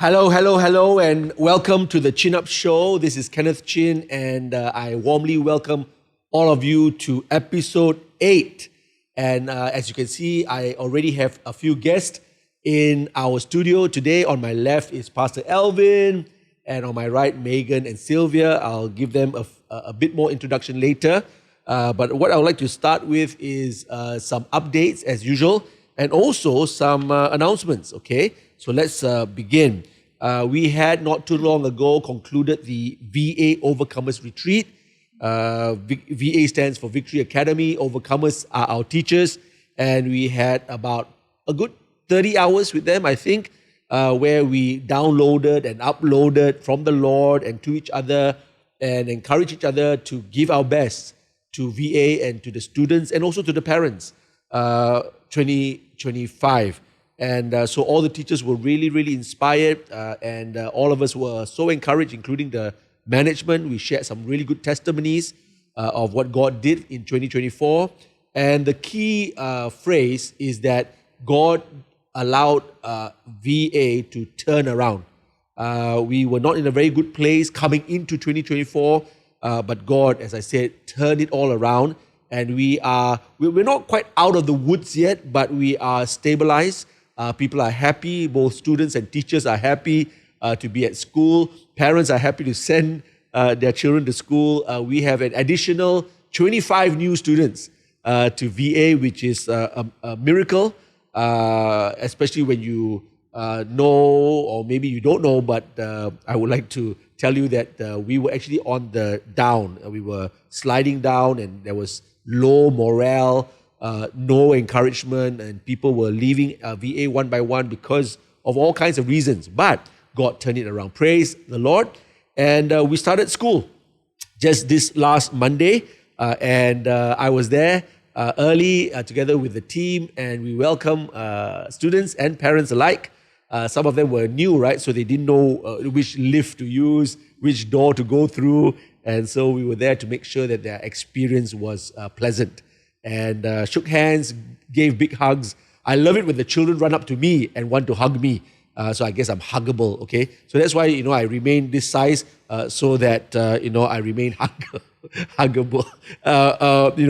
Hello, hello, hello, and welcome to the Chin Up Show. This is Kenneth Chin, and I warmly welcome all of you to episode 8. And as you can see, I already have a few guests in our studio. Today, on my left is Pastor Alvin, and on my right, Megan and Sylvia. I'll give them a bit more introduction later. But what I would like to start with is some updates, as usual, and also some announcements, okay? So let's begin. We had not too long ago concluded the VA Overcomers Retreat. VA stands for Victory Academy. Overcomers are our teachers. And we had about a good 30 hours with them, I think, where we downloaded and uploaded from the Lord and to each other and encourage each other to give our best to VA and to the students and also to the parents, 2025. And so all the teachers were really, really inspired, and all of us were so encouraged, including the management. We shared some really good testimonies of what God did in 2024. And the key phrase is that God allowed VA to turn around. We were not in a very good place coming into 2024, but God, as I said, turned it all around. And we're not quite out of the woods yet, but we are stabilized. People are happy. Both students and teachers are happy to be at school. Parents are happy to send their children to school. We have an additional 25 new students to VA, which is a miracle, especially when you know, or maybe you don't know, but I would like to tell you that we were actually on the down. We were sliding down, and there was low morale, no encouragement, and people were leaving VA one by one because of all kinds of reasons. But God turned it around. Praise the Lord. And we started school just this last Monday, and I was there early together with the team, and we welcome students and parents alike. Some of them were new, right? So they didn't know which lift to use, which door to go through. And so we were there to make sure that their experience was pleasant. And shook hands, gave big hugs. I love it when the children run up to me and want to hug me. So I guess I'm huggable, okay? So that's why, I remain this size so that, I remain huggable.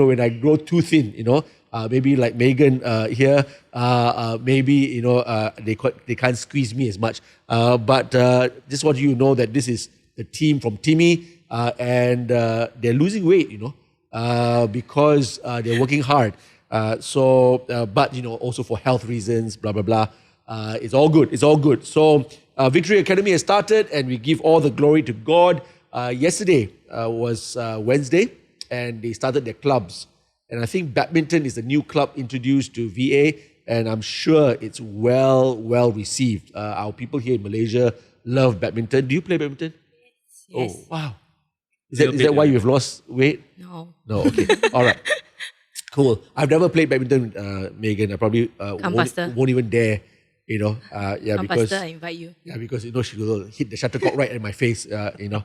When I grow too thin, maybe like Megan here, maybe, they can't squeeze me as much. But just want you to know that this is the team from timMy, and they're losing weight, because they're working hard. But also for health reasons, blah, blah, blah. It's all good. It's all good. So Victory Academy has started, and we give all the glory to God. Yesterday was Wednesday, and they started their clubs. And I think badminton is a new club introduced to VA, and I'm sure it's well received. Our people here in Malaysia love badminton. Do you play badminton? Yes. Oh, wow. Is that why you've lost weight? No. No, okay. All right. Cool. I've never played badminton, Megan. I probably won't even dare, Pastor, I invite you. Yeah, because, she will hit the shuttlecock right in my face, and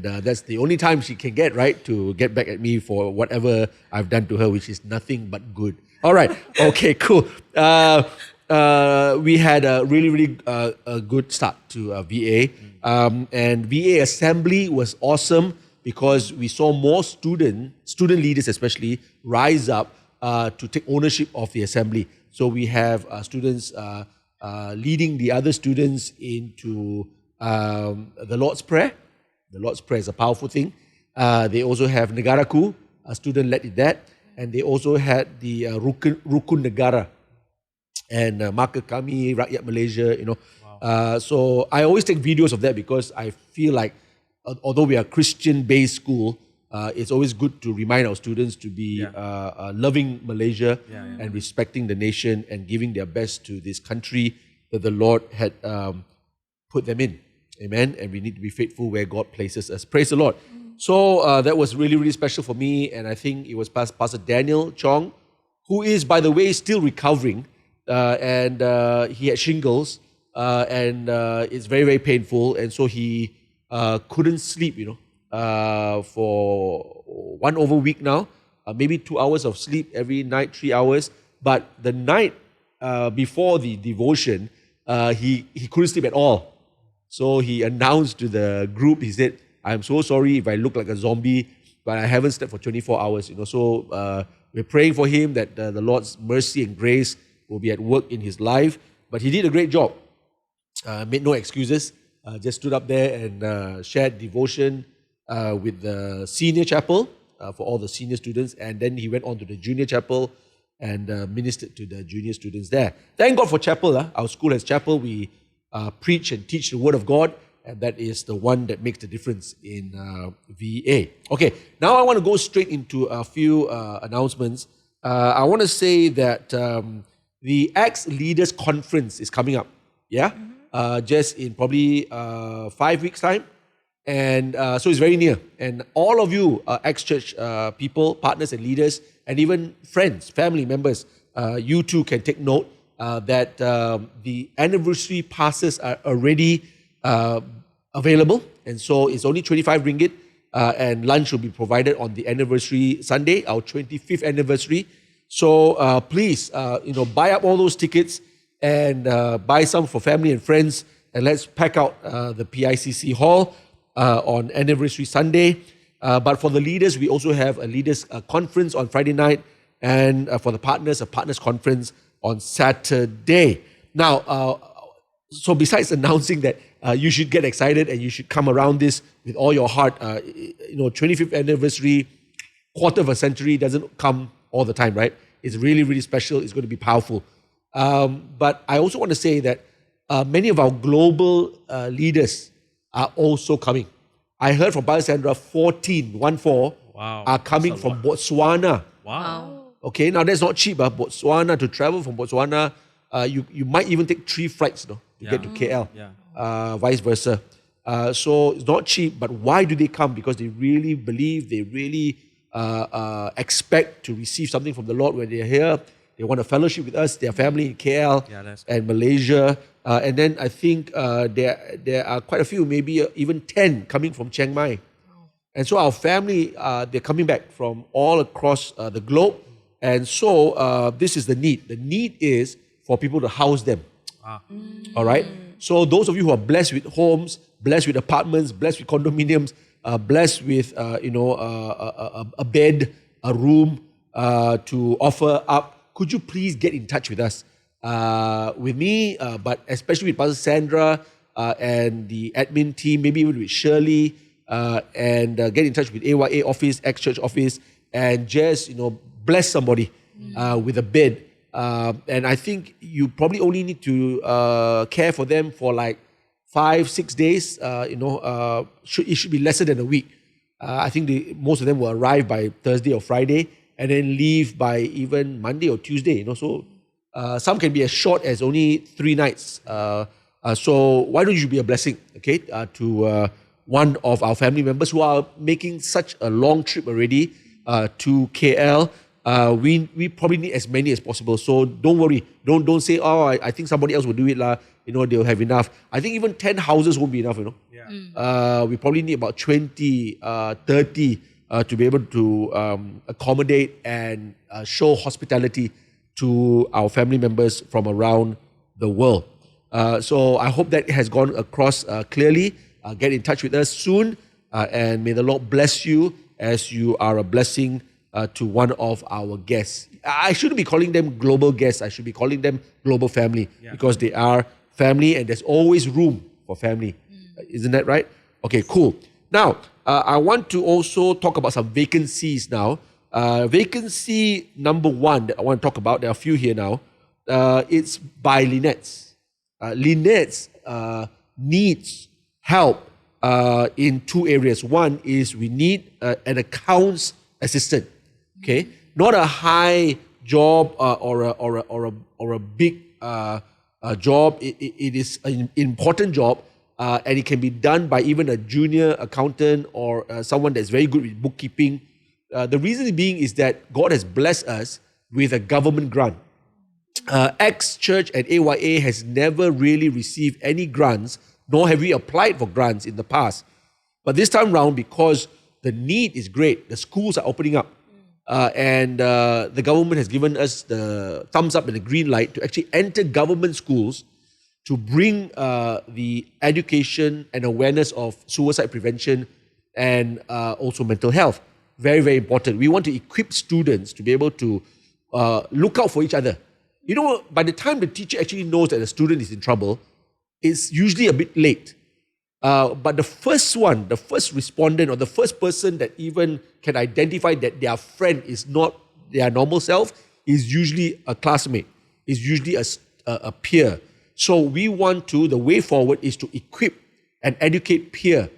that's the only time she can get, right, to get back at me for whatever I've done to her, which is nothing but good. All right. Okay, cool. We had a really a good start to VA. And VA Assembly was awesome because we saw more student leaders especially, rise up to take ownership of the assembly. So we have students leading the other students into the Lord's Prayer. The Lord's Prayer is a powerful thing. They also have Negaraku, a student led in that. And they also had the Rukun Negara and Maka Kami, Rakyat Malaysia, Wow. So I always take videos of that because I feel like although we are a Christian-based school, it's always good to remind our students to be loving Malaysia and respecting the nation and giving their best to this country that the Lord had put them in. Amen. And we need to be faithful where God places us. Praise the Lord. So that was really special for me, and I think it was Pastor Daniel Chong, who is, by the way, still recovering, and he had shingles, and it's very painful, and so he couldn't sleep, for one over week now, maybe 2 hours of sleep every night, 3 hours. But the night before the devotion, he couldn't sleep at all. So he announced to the group, he said, I'm so sorry if I look like a zombie, but I haven't slept for 24 hours. So we're praying for him that the Lord's mercy and grace will be at work in his life. But he did a great job. Made no excuses. Just stood up there and shared devotion with the senior chapel for all the senior students. And then he went on to the junior chapel and ministered to the junior students there. Thank God for chapel. Our school has chapel. We preach and teach the Word of God. And that is the one that makes the difference in VA. Okay, now I want to go straight into a few announcements. I want to say that the Acts Leaders Conference is coming up. Yeah? Just in probably 5 weeks' time. And so it's very near. And all of you, Acts Church people, partners and leaders, and even friends, family members, you too can take note that the anniversary passes are already available. And so it's only 25 ringgit and lunch will be provided on the anniversary Sunday, our 25th anniversary. So please, buy up all those tickets and buy some for family and friends, and let's pack out the PICC hall on anniversary Sunday. But for the leaders, we also have a leaders conference on Friday night, and for the partners, a partners conference on Saturday. Now, so besides announcing that you should get excited and you should come around this with all your heart, 25th anniversary, quarter of a century doesn't come all the time, right? It's really, really special. It's going to be powerful. But I also want to say that many of our global leaders are also coming. I heard from Pastor Sandra, 14 are coming from Botswana. Wow. Okay, now that's not cheap. Botswana, to travel from Botswana, you might even take 3 flights to get to KL, vice versa. So it's not cheap, but why do they come? Because they really believe, they really expect to receive something from the Lord when they're here. They want to fellowship with us, their family in KL and Malaysia. And then I think there are quite a few, maybe even 10 coming from Chiang Mai. And so our family, they're coming back from all across the globe. And so this is the need. The need is for people to house them. All right? So those of you who are blessed with homes, blessed with apartments, blessed with condominiums, blessed with a bed, a room to offer up, could you please get in touch with us? With me, but especially with Pastor Sandra and the admin team, maybe even with Shirley, and get in touch with AYA office, ex-church office, and just, bless somebody with a bed. And I think you probably only need to care for them for like 5-6 days. It should be lesser than a week. I think most of them will arrive by Thursday or Friday and then leave by even Monday or Tuesday. So some can be as short as only 3 nights. So why don't you be a blessing, okay, to one of our family members who are making such a long trip already to KL. We probably need as many as possible. So don't worry. Don't say, I think somebody else will do it. They'll have enough. I think even 10 houses won't be enough, We probably need about 20, 30 to be able to accommodate and show hospitality to our family members from around the world. So I hope that has gone across clearly. Get in touch with us soon, and may the Lord bless you as you are a blessing to one of our guests. I shouldn't be calling them global guests. I should be calling them global family because they are family and there's always room for family. Isn't that right? Okay, cool. Now, I want to also talk about some vacancies now. Vacancy number 1 that I want to talk about, there are a few here now. It's by LINetS. LINetS needs help in 2 areas. One is we need an accounts assistant. Okay, not a high job or a big job. It is an important job, and it can be done by even a junior accountant or someone that's very good with bookkeeping. The reason being is that God has blessed us with a government grant. Ex-church and AYA has never really received any grants, nor have we applied for grants in the past. But this time round, because the need is great, the schools are opening up, and the government has given us the thumbs up and the green light to actually enter government schools to bring the education and awareness of suicide prevention and also mental health. Very, very important. We want to equip students to be able to look out for each other. You know, by the time the teacher actually knows that the student is in trouble, it's usually a bit late. But the first respondent or the first person that even can identify that their friend is not their normal self is usually a classmate, is usually a peer. So the way forward is to equip and educate peer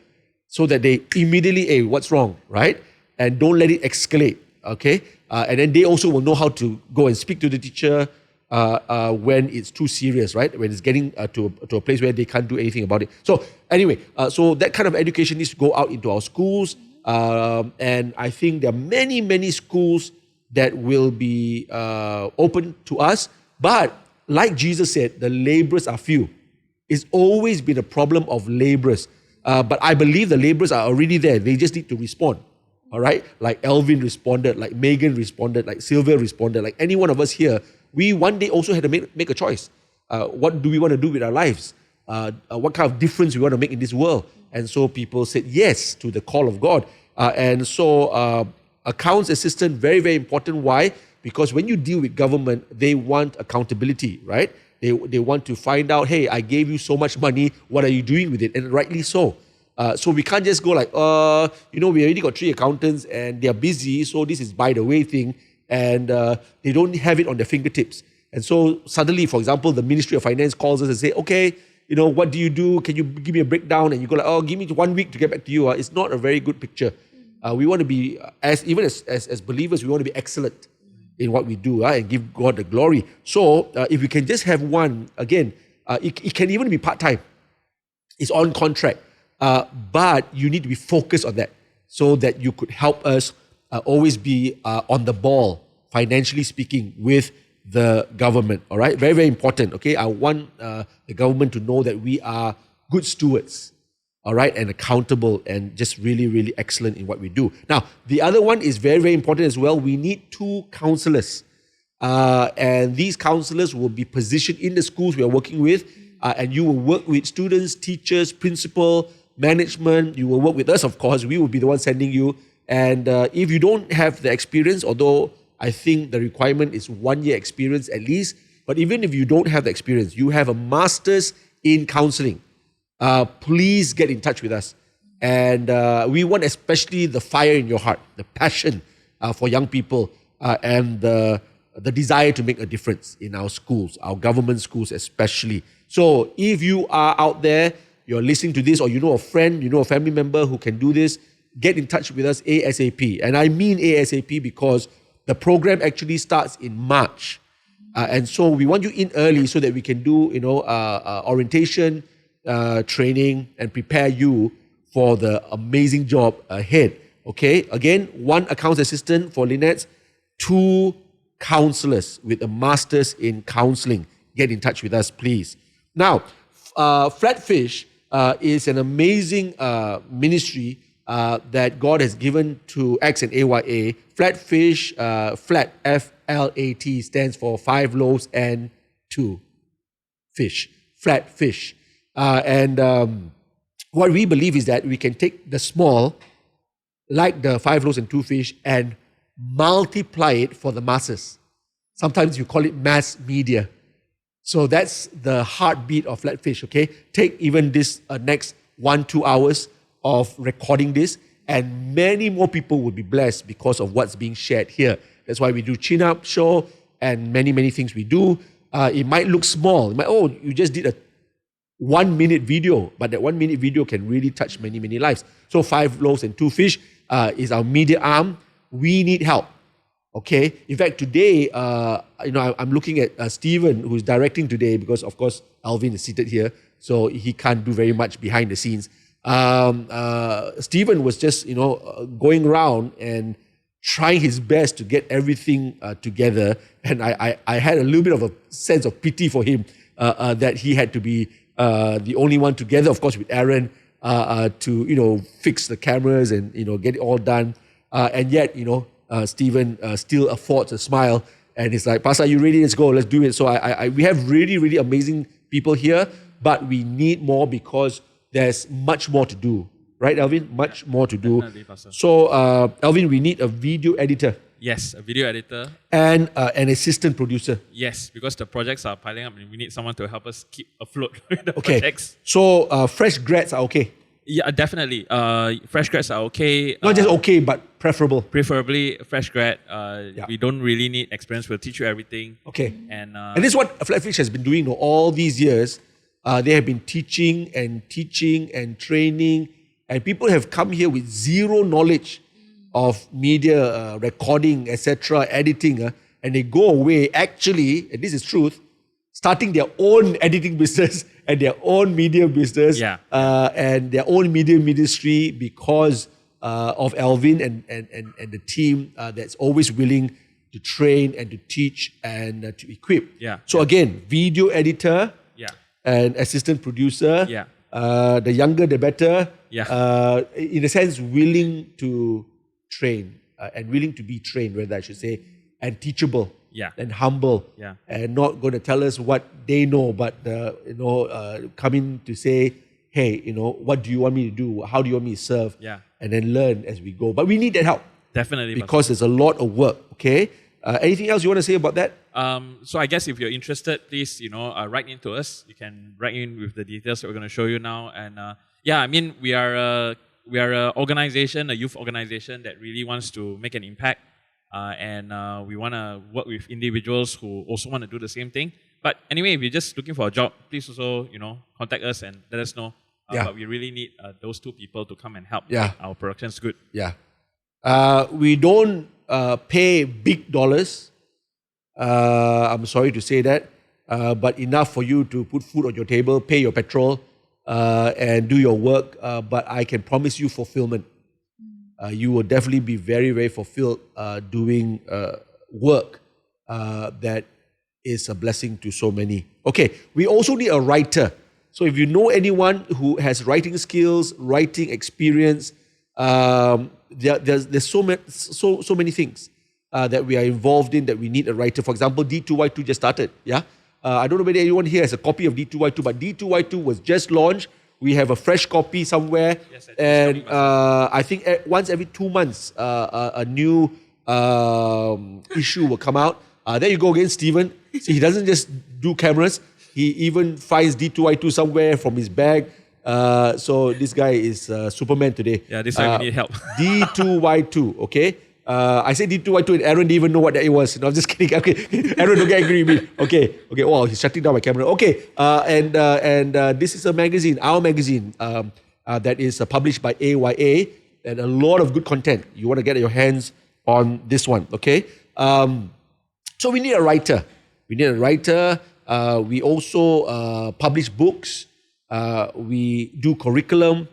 so that they immediately, hey, what's wrong, right? And don't let it escalate, okay? And then they also will know how to go and speak to the teacher when it's too serious, right? When it's getting to a place where they can't do anything about it. So anyway, so that kind of education needs to go out into our schools. And I think there are many, many schools that will be open to us. But like Jesus said, the laborers are few. It's always been a problem of laborers. But I believe the laborers are already there. They just need to respond. All right? Like Alvin responded, like Megan responded, like Sylvia responded, like any one of us here. We one day also had to make a choice. What do we want to do with our lives? What kind of difference we want to make in this world? And so people said yes to the call of God. And so accounts assistant, very, very important. Why? Because when you deal with government, they want accountability, right? They want to find out, hey, I gave you so much money, what are you doing with it? And rightly so. So we can't just go like, we already got 3 accountants and they're busy, so this is by the way thing, and they don't have it on their fingertips. And so suddenly, for example, the Ministry of Finance calls us and say, okay, what do you do? Can you give me a breakdown? And you go like, give me 1 week to get back to you. It's not a very good picture. We want to be, as believers, we want to be excellent in what we do and give God the glory. So if we can just have one, again, it can even be part-time. It's on contract. But you need to be focused on that so that you could help us always be on the ball, financially speaking, with the government. All right? Very, very important. Okay? I want the government to know that we are good stewards, all right, and accountable and just really, really excellent in what we do. Now, the other one is very, very important as well. We need 2 counselors. And these counselors will be positioned in the schools we are working with. And you will work with students, teachers, principal, management. You will work with us, of course. We will be the ones sending you. And if you don't have the experience, although I think the requirement is 1 year experience at least, but even if you don't have the experience, you have a master's in counseling, please get in touch with us. And we want especially the fire in your heart, the passion for young people, and the desire to make a difference in our schools, our government schools especially. So if you are out there, you're listening to this, or you know a friend, you know a family member who can do this, get in touch with us ASAP. And I mean ASAP because the program actually starts in March. And so we want you in early so that we can do, orientation, training, and prepare you for the amazing job ahead. Okay? Again, 1 accounts assistant for LINetS, 2 counselors with a master's in counseling. Get in touch with us, please. Now, Flatfish is an amazing ministry that God has given to X and AYA. Flatfish, flat, F-L-A-T, stands for 5 loaves and 2 fish. Flatfish. And what we believe is that we can take the small, like the 5 loaves and 2 fish, and multiply it for the masses. Sometimes you call it mass media. So that's the heartbeat of Flatfish, okay? Take even this next 1-2 hours of recording this, and many more people will be blessed because of what's being shared here. That's why we do chin-up show and many, many things we do. It might look small. You just did a 1-minute video, but that 1-minute video can really touch many, many lives. So 5 loaves and 2 fish is our media arm. We need help. Okay. In fact, today, I'm looking at Stephen, who's directing today, because of course Alvin is seated here, so he can't do very much behind the scenes. Stephen was just, going around and trying his best to get everything together, and I had a little bit of a sense of pity for him that he had to be the only one together, of course, with Aaron to fix the cameras and get it all done, and yet Stephen still affords a smile, and he's like, Pastor, are you ready? Let's go, let's do it. So we have really, really amazing people here, but we need more because there's much more to do. Right, Alvin? Much more to do. Definitely, Pastor. So, Alvin, we need a video editor. Yes, a video editor. And an assistant producer. Yes, because the projects are piling up and we need someone to help us keep afloat with the projects. So, fresh grads are okay? Yeah, definitely. Fresh grads are okay. Not just okay, but preferable. Preferably fresh grad. We don't really need experience. We'll teach you everything. Okay. And this is what Flatfish has been doing all these years. They have been teaching and training, and people have come here with zero knowledge of media, recording, etc., editing, and they go away actually, and this is truth, starting their own editing business and their own media business and their own media ministry because of Alvin and the team that's always willing to train and to teach and to equip. So again, video editor and assistant producer. The younger, the better. In a sense, willing to train and willing to be trained, rather I should say, and teachable. And humble, and not going to tell us what they know, but coming to say, hey, what do you want me to do? How do you want me to serve? And then learn as we go. But we need that help. Definitely. Because there's a lot of work, okay? Anything else you want to say about that? So I guess if you're interested, please, write in to us. You can write in with the details that we're going to show you now. And we are an organization, a youth organization that really wants to make an impact. And we want to work with individuals who also want to do the same thing. But anyway, if you're just looking for a job, please also, contact us and let us know. But we really need those two people to come and help make our productions good. We don't pay big dollars. I'm sorry to say that. But enough for you to put food on your table, pay your petrol, and do your work. But I can promise you fulfillment. You will definitely be very, very fulfilled doing work that is a blessing to so many. Okay, we also need a writer. So if you know anyone who has writing skills, writing experience, there's so many things that we are involved in that we need a writer. For example, D2Y2 just started. I don't know whether anyone here has a copy of D2Y2, but D2Y2 was just launched. We have a fresh copy somewhere, and I think once every 2 months, a new issue will come out. There you go again, Stephen. See, he doesn't just do cameras. He even finds D2Y2 somewhere from his bag. So this guy is Superman today. This time we need help. D2Y2, okay? I said D2Y2 and Aaron didn't even know what that was. No, I'm just kidding. Okay, Aaron, don't get angry with me. Okay. Wow, he's shutting down my camera. Okay, and this is a magazine, our magazine, that is published by AYA, and a lot of good content. You want to get your hands on this one, okay? So we need a writer. We also publish books. We do curriculum.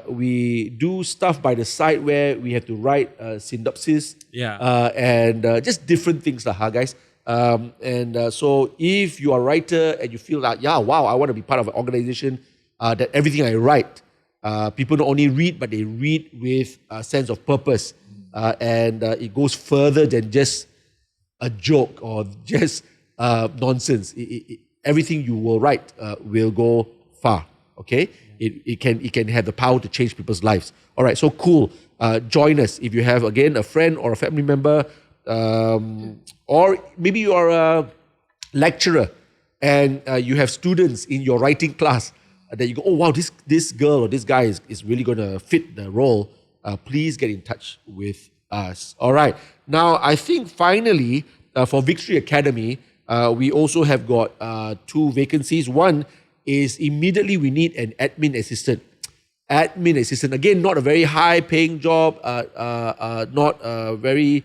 We do stuff by the side where we have to write synopsis and just different things, guys. So if you are a writer and you feel like, I want to be part of an organization that everything I write, people not only read, but they read with a sense of purpose. And it goes further than just a joke or just nonsense. Everything you will write will go far, okay? It can have the power to change people's lives. All right, so cool. Join us if you have, again, a friend or a family member, or maybe you are a lecturer and you have students in your writing class that you go, oh wow, this girl or this guy is really going to fit the role. Please get in touch with us. All right. Now, I think finally, for Victory Academy, we also have got 2 vacancies. One is immediately we need an admin assistant. Again, not a very high paying job, not a very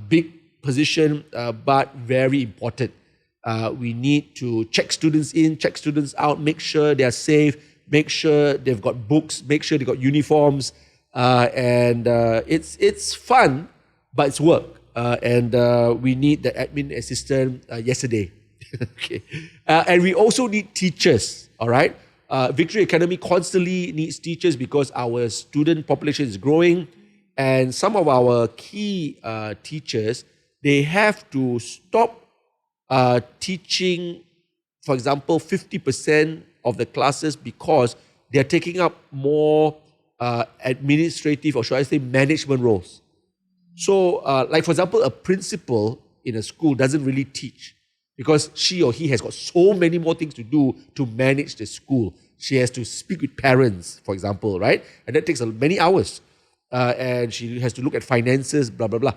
big position, but very important. We need to check students in, check students out, make sure they're safe, make sure they've got books, make sure they've got uniforms, and it's fun, but it's work. And we need the admin assistant yesterday. Okay. And we also need teachers, all right? Victory Academy constantly needs teachers because our student population is growing, and some of our key teachers, they have to stop teaching for example, 50% of the classes because they're taking up more administrative, or should I say management roles. So, like for example, a principal in a school doesn't really teach because she or he has got so many more things to do to manage the school. She has to speak with parents, for example, right? And that takes many hours. And she has to look at finances, blah, blah, blah.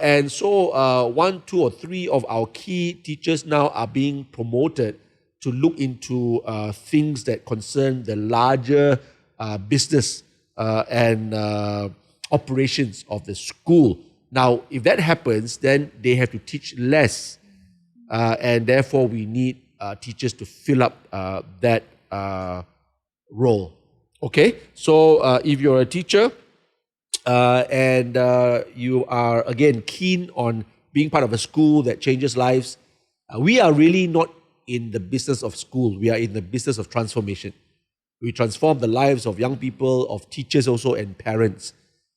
And so 1, 2, or 3 of our key teachers now are being promoted to look into things that concern the larger business and operations of the school. Now, if that happens, then they have to teach less. And therefore, we need teachers to fill up that role. Okay? So, if you're a teacher and you are, again, keen on being part of a school that changes lives, we are really not in the business of school. We are in the business of transformation. We transform the lives of young people, of teachers also, and parents,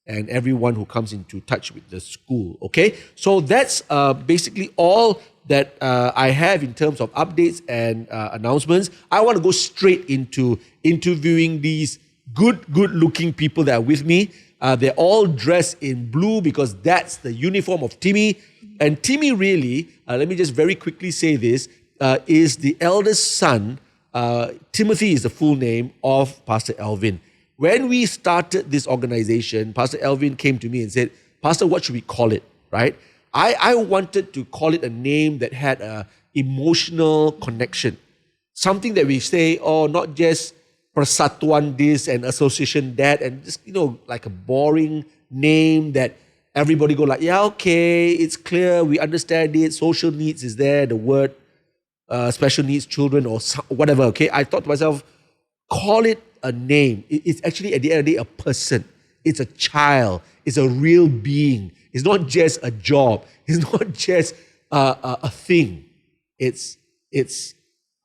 and everyone who comes into touch with the school. Okay? So that's basically all that I have in terms of updates and announcements. I want to go straight into interviewing these good-looking people that are with me. They're all dressed in blue because that's the uniform of timMy. And timMy really, let me just very quickly say this, is the eldest son. Timothy is the full name of Pastor Alvin. When we started this organization, Pastor Alvin came to me and said, Pastor, what should we call it, right? I wanted to call it a name that had an emotional connection. Something that we say, oh, not just Persatuan this and Association that, and just, like a boring name that everybody go like, yeah, okay, it's clear, we understand it, social needs is there, the word special needs children or whatever, okay? I thought to myself, call it a name. It's actually, at the end of the day, a person. It's a child. It's a real being. It's not just a job. It's not just a thing. It's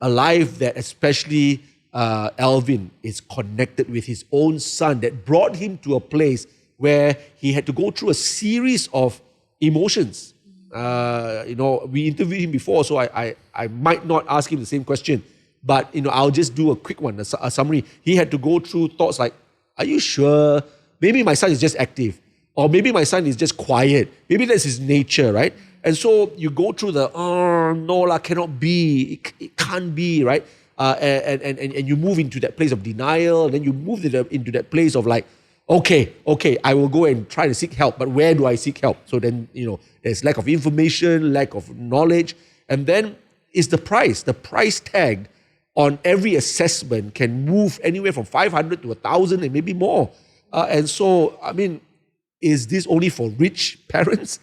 a life that especially Alvin is connected with his own son that brought him to a place where he had to go through a series of emotions. We interviewed him before, so I might not ask him the same question, but I'll just do a quick one, a summary. He had to go through thoughts like, are you sure? Maybe my son is just active, or maybe my son is just quiet. Maybe that's his nature, right? And so you go through the, no lah, cannot be, it can't be, right? And you move into that place of denial, and then you move into that place of like, okay, I will go and try to seek help, but where do I seek help? So then, there's lack of information, lack of knowledge, and then is the price. The price tag on every assessment can move anywhere from 500 to 1,000 and maybe more. And so, is this only for rich parents?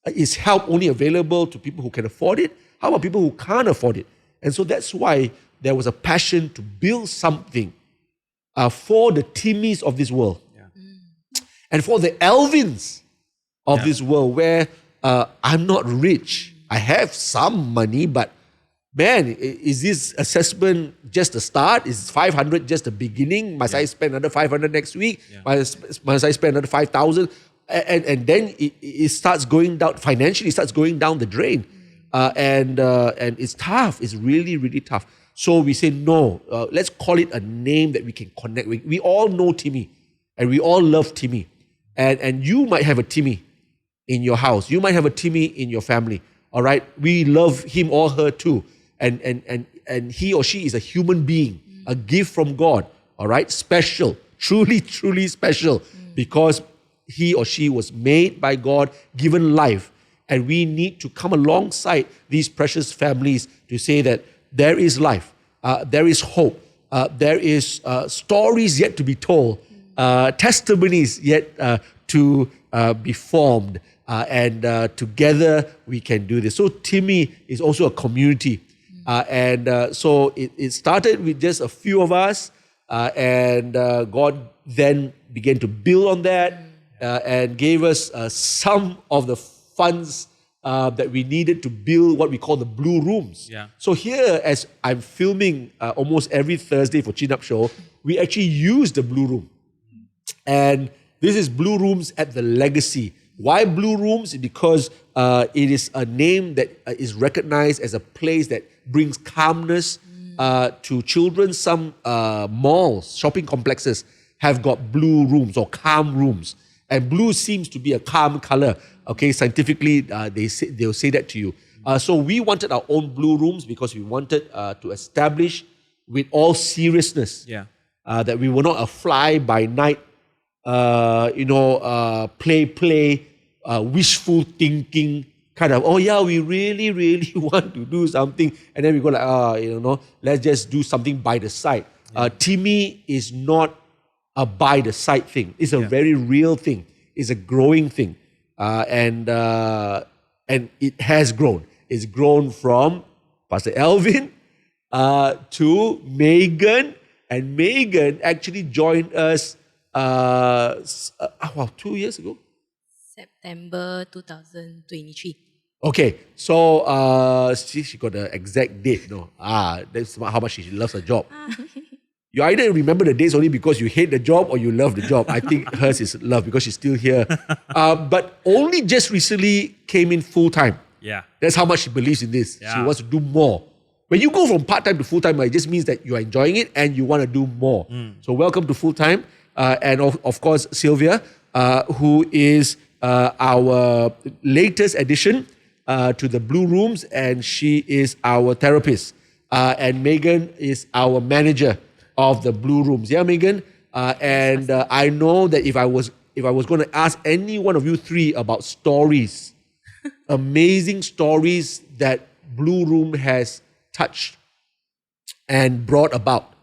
Is help only available to people who can afford it? How about people who can't afford it? And so that's why there was a passion to build something for the timMys of this world. And for the Alvins of this world, where I'm not rich. I have some money, but man, is this assessment just the start? Is 500 just the beginning? Must I spend another 500 next week? Must I spend another 5,000? And then it starts going down, financially it starts going down the drain. And it's tough. It's really, really tough. So we say, no, let's call it a name that we can connect with. We all know timMy, and we all love timMy. And you might have a timMy in your house. You might have a timMy in your family. All right? We love him or her too. And he or she is a human being, a gift from God. All right? Special. Truly, truly special. Because he or she was made by God, given life. And we need to come alongside these precious families to say that there is life. There is hope. There is stories yet to be told. Testimonies yet to be formed, and together we can do this. So timMy is also a community, and so it started with just a few of us, and God then began to build on that and gave us some of the funds that we needed to build what we call the blue rooms. So here, as I'm filming almost every Thursday for Chin Up Show, we actually use the blue room. And this is blue rooms at the Legacy. Why Blue Rooms? Because it is a name that is recognized as a place that brings calmness to children. Some malls, shopping complexes have got blue rooms or calm rooms. And blue seems to be a calm color. Okay, scientifically, they'll say that to you. So we wanted our own blue rooms because we wanted to establish with all seriousness that we were not a fly-by-night, play, wishful thinking kind of, we really, really want to do something. And then we go like, let's just do something by the side. timMy is not a by the side thing. It's a very real thing. It's a growing thing. And it has grown. It's grown from Pastor Alvin to Megan. And Megan actually joined us 2 years ago. September 2023. Okay, so she got the exact date. That's how much she loves her job. You either remember the dates only because you hate the job or you love the job. I think hers is love because she's still here. But only just recently came in full time. Yeah. That's how much she believes in this. Yeah. She wants to do more. When you go from part-time to full-time, it just means that you are enjoying it and you want to do more. So welcome to full-time. And of course, Sylvia, who is our latest addition to the Blue Rooms, and she is our therapist. And Megan is our manager of the Blue Rooms. Yeah, Megan? And I know that if I was going to ask any one of you three about stories, amazing stories that Blue Room has touched and brought about,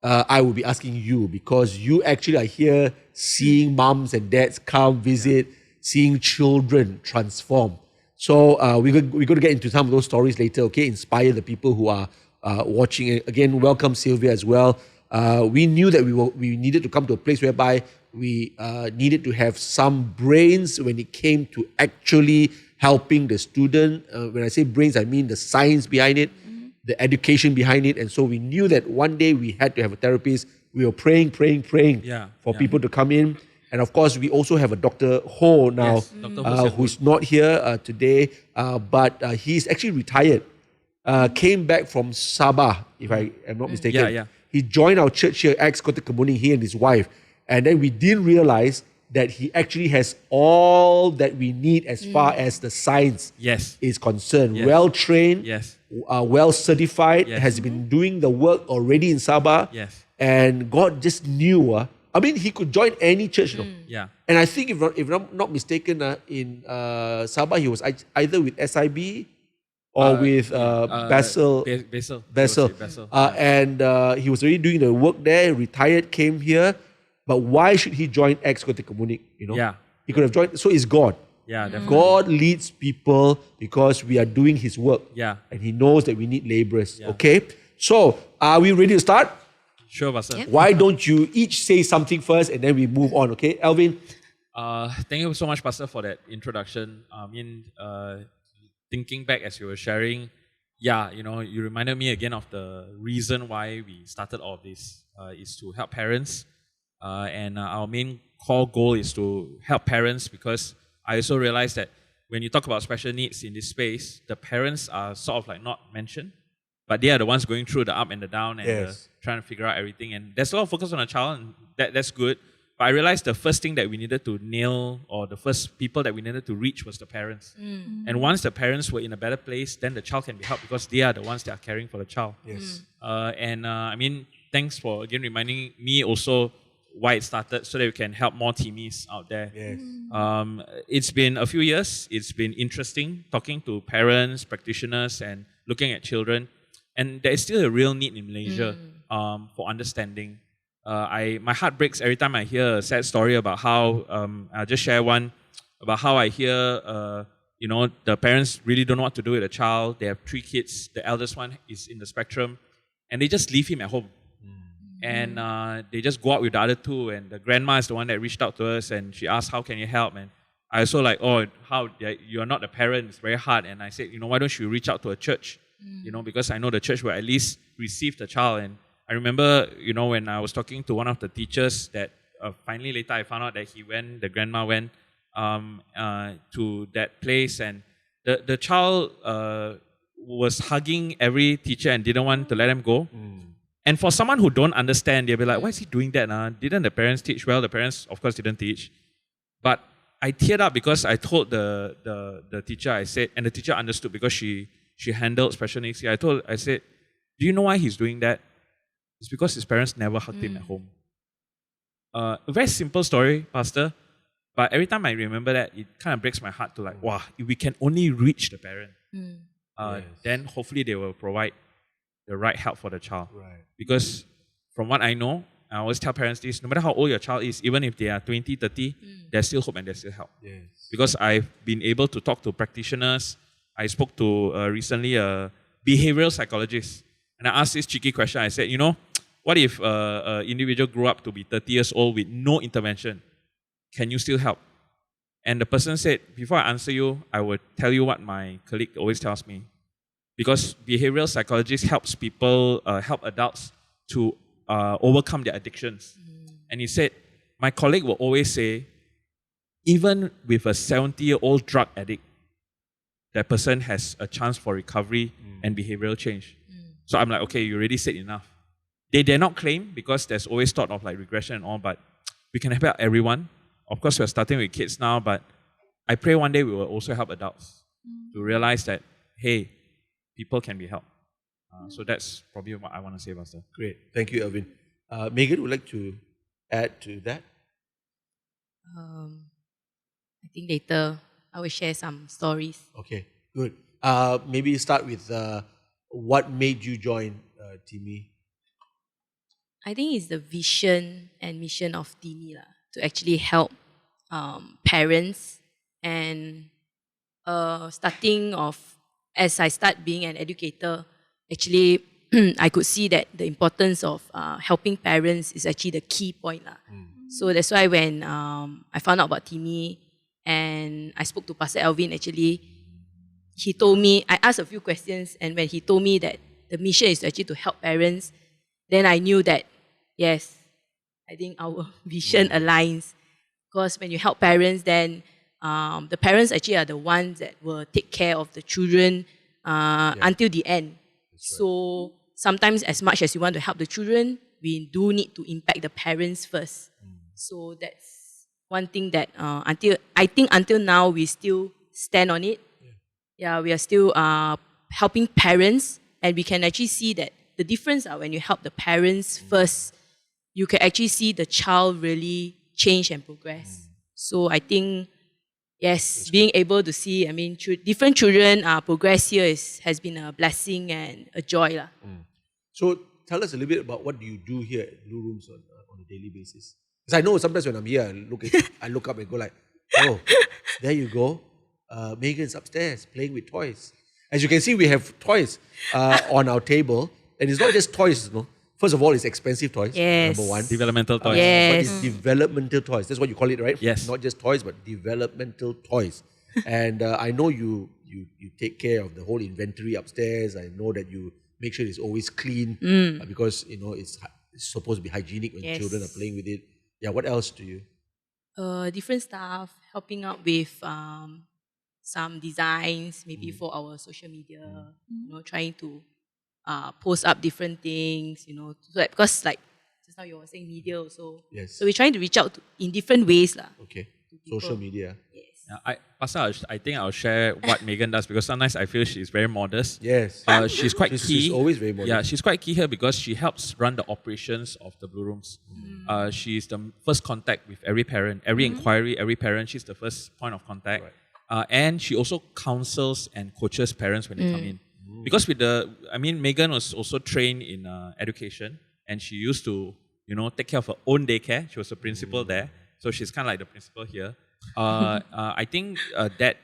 I will be asking you, because you actually are here seeing moms and dads come visit, seeing children transform. So we're going to get into some of those stories later, okay? Inspire the people who are watching. Again, welcome Sylvia as well. We knew that we needed to come to a place whereby we needed to have some brains when it came to actually helping the student. When I say brains, I mean the science behind it, the education behind it. And so we knew that one day we had to have a therapist. We were praying for people to come in. And of course, we also have a Dr. Ho now, who's not here today, but he's actually retired. Came back from Sabah, if I am not mistaken. He joined our church here, ex-Kota Kemuning, he and his wife. And then we didn't realize that he actually has all that we need as far as the science is concerned. Well-trained, well-certified, has been doing the work already in Sabah. And God just knew, he could join any church. And I think if I'm not mistaken, in Sabah, he was either with SIB or with Basil. And he was already doing the work there, retired, came here. But why should he join ex-Kota Kemuning? He could have joined. So is God. God leads people because we are doing his work. And he knows that we need laborers. Okay? So, are we ready to start? Sure, Pastor. Why don't you each say something first and then we move on, okay? Alvin? Thank you so much, Pastor, for that introduction. Thinking back as you were sharing, you reminded me again of the reason why we started all of this is to help parents. And our main core goal is to help parents, because I also realized that when you talk about special needs in this space, the parents are sort of like not mentioned, but they are the ones going through the up and the down and trying to figure out everything. And there's a lot of focus on the child, and that's good. But I realized the first thing that we needed to nail, or the first people that we needed to reach, was the parents. And once the parents were in a better place, then the child can be helped, because they are the ones that are caring for the child. Thanks for again reminding me also why it started, so that we can help more timMys out there. It's been a few years. It's been interesting talking to parents, practitioners, and looking at children. And there is still a real need in Malaysia for understanding. My heart breaks every time I hear a sad story about how, I'll just share one, about how I hear, the parents really don't know what to do with a child. They have 3 kids. The eldest one is in the spectrum. And they just leave him at home. And they just go out with the other 2. And the grandma is the one that reached out to us, and she asked, how can you help? And I also like, how, you are not a parent, it's very hard. And I said, why don't you reach out to a church? Because I know the church will at least receive the child. And I remember, when I was talking to one of the teachers that finally later I found out that the grandma went, to that place, and the child was hugging every teacher and didn't want to let them go. And for someone who don't understand, they'll be like, why is he doing that? Didn't the parents teach? Well, the parents, of course, didn't teach. But I teared up because I told the teacher, I said, and the teacher understood because she handled special needs. I said, do you know why he's doing that? It's because his parents never hugged him at home. A very simple story, Pastor. But every time I remember that, it kind of breaks my heart to like, wow, if we can only reach the parent, then hopefully they will provide the right help for the child. Right. Because from what I know, I always tell parents this, no matter how old your child is, even if they are 20, 30, there's still hope and there's still help. Yes. Because I've been able to talk to practitioners. I spoke to recently a behavioral psychologist. And I asked this cheeky question. I said, what if an individual grew up to be 30 years old with no intervention? Can you still help? And the person said, before I answer you, I will tell you what my colleague always tells me. Because behavioral psychologists help adults to overcome their addictions. And he said, my colleague will always say, even with a 70-year-old drug addict, that person has a chance for recovery and behavioral change. So I'm like, okay, you already said enough. They dare not claim because there's always thought of like regression and all, but we can help everyone. Of course, we're starting with kids now, but I pray one day we will also help adults to realize that, hey, people can be helped. So that's probably what I want to say, Pastor. Great. Thank you, Alvin. Megan, would like to add to that? I think later I will share some stories. Okay, good. Maybe start with what made you join timMy? I think it's the vision and mission of timMy to actually help parents, and starting off as I start being an educator, actually I could see that the importance of helping parents is actually the key point. So that's why when I found out about timMy and I spoke to Pastor Alvin, actually, he told me, I asked a few questions, and when he told me that the mission is actually to help parents, then I knew that, yes, I think our vision aligns. Because when you help parents, then the parents actually are the ones that will take care of the children until the end. So sometimes as much as you want to help the children, we do need to impact the parents first. So that's one thing that until now we still stand on it. Yeah, we are still helping parents, and we can actually see that the difference when you help the parents first, you can actually see the child really change and progress. So I think, yes, being able to see, different children progress here has been a blessing and a joy. So tell us a little bit about what do you do here at Blue Rooms on a daily basis? Because I know sometimes when I'm here, I look up and go like, oh, there you go. Megan's upstairs playing with toys. As you can see, we have toys on our table. And it's not just toys, First of all, it's expensive toys, yes. number one. Developmental toys. Yes. But it's developmental toys. That's what you call it, right? Yes. Not just toys, but developmental toys. And I know you take care of the whole inventory upstairs. I know that you make sure it's always clean because, it's supposed to be hygienic when children are playing with it. Yeah, what else do you? Different stuff, helping out with some designs, maybe for our social media, trying to post up different things, so that, because like just now you were saying media also. Yes. So we're trying to reach out in different ways. Okay. Social media. Yes. Pastor, I think I'll share what Megan does, because sometimes I feel she's very modest. Yes. She's quite key. She's always very modest. Yeah, she's quite key here because she helps run the operations of the Blue Rooms. She's the first contact with every parent, every inquiry, every parent. She's the first point of contact. Right. And she also counsels and coaches parents when they come in. Because Megan was also trained in education, and she used to, take care of her own daycare. She was a principal there. So she's kind of like the principal here. I think that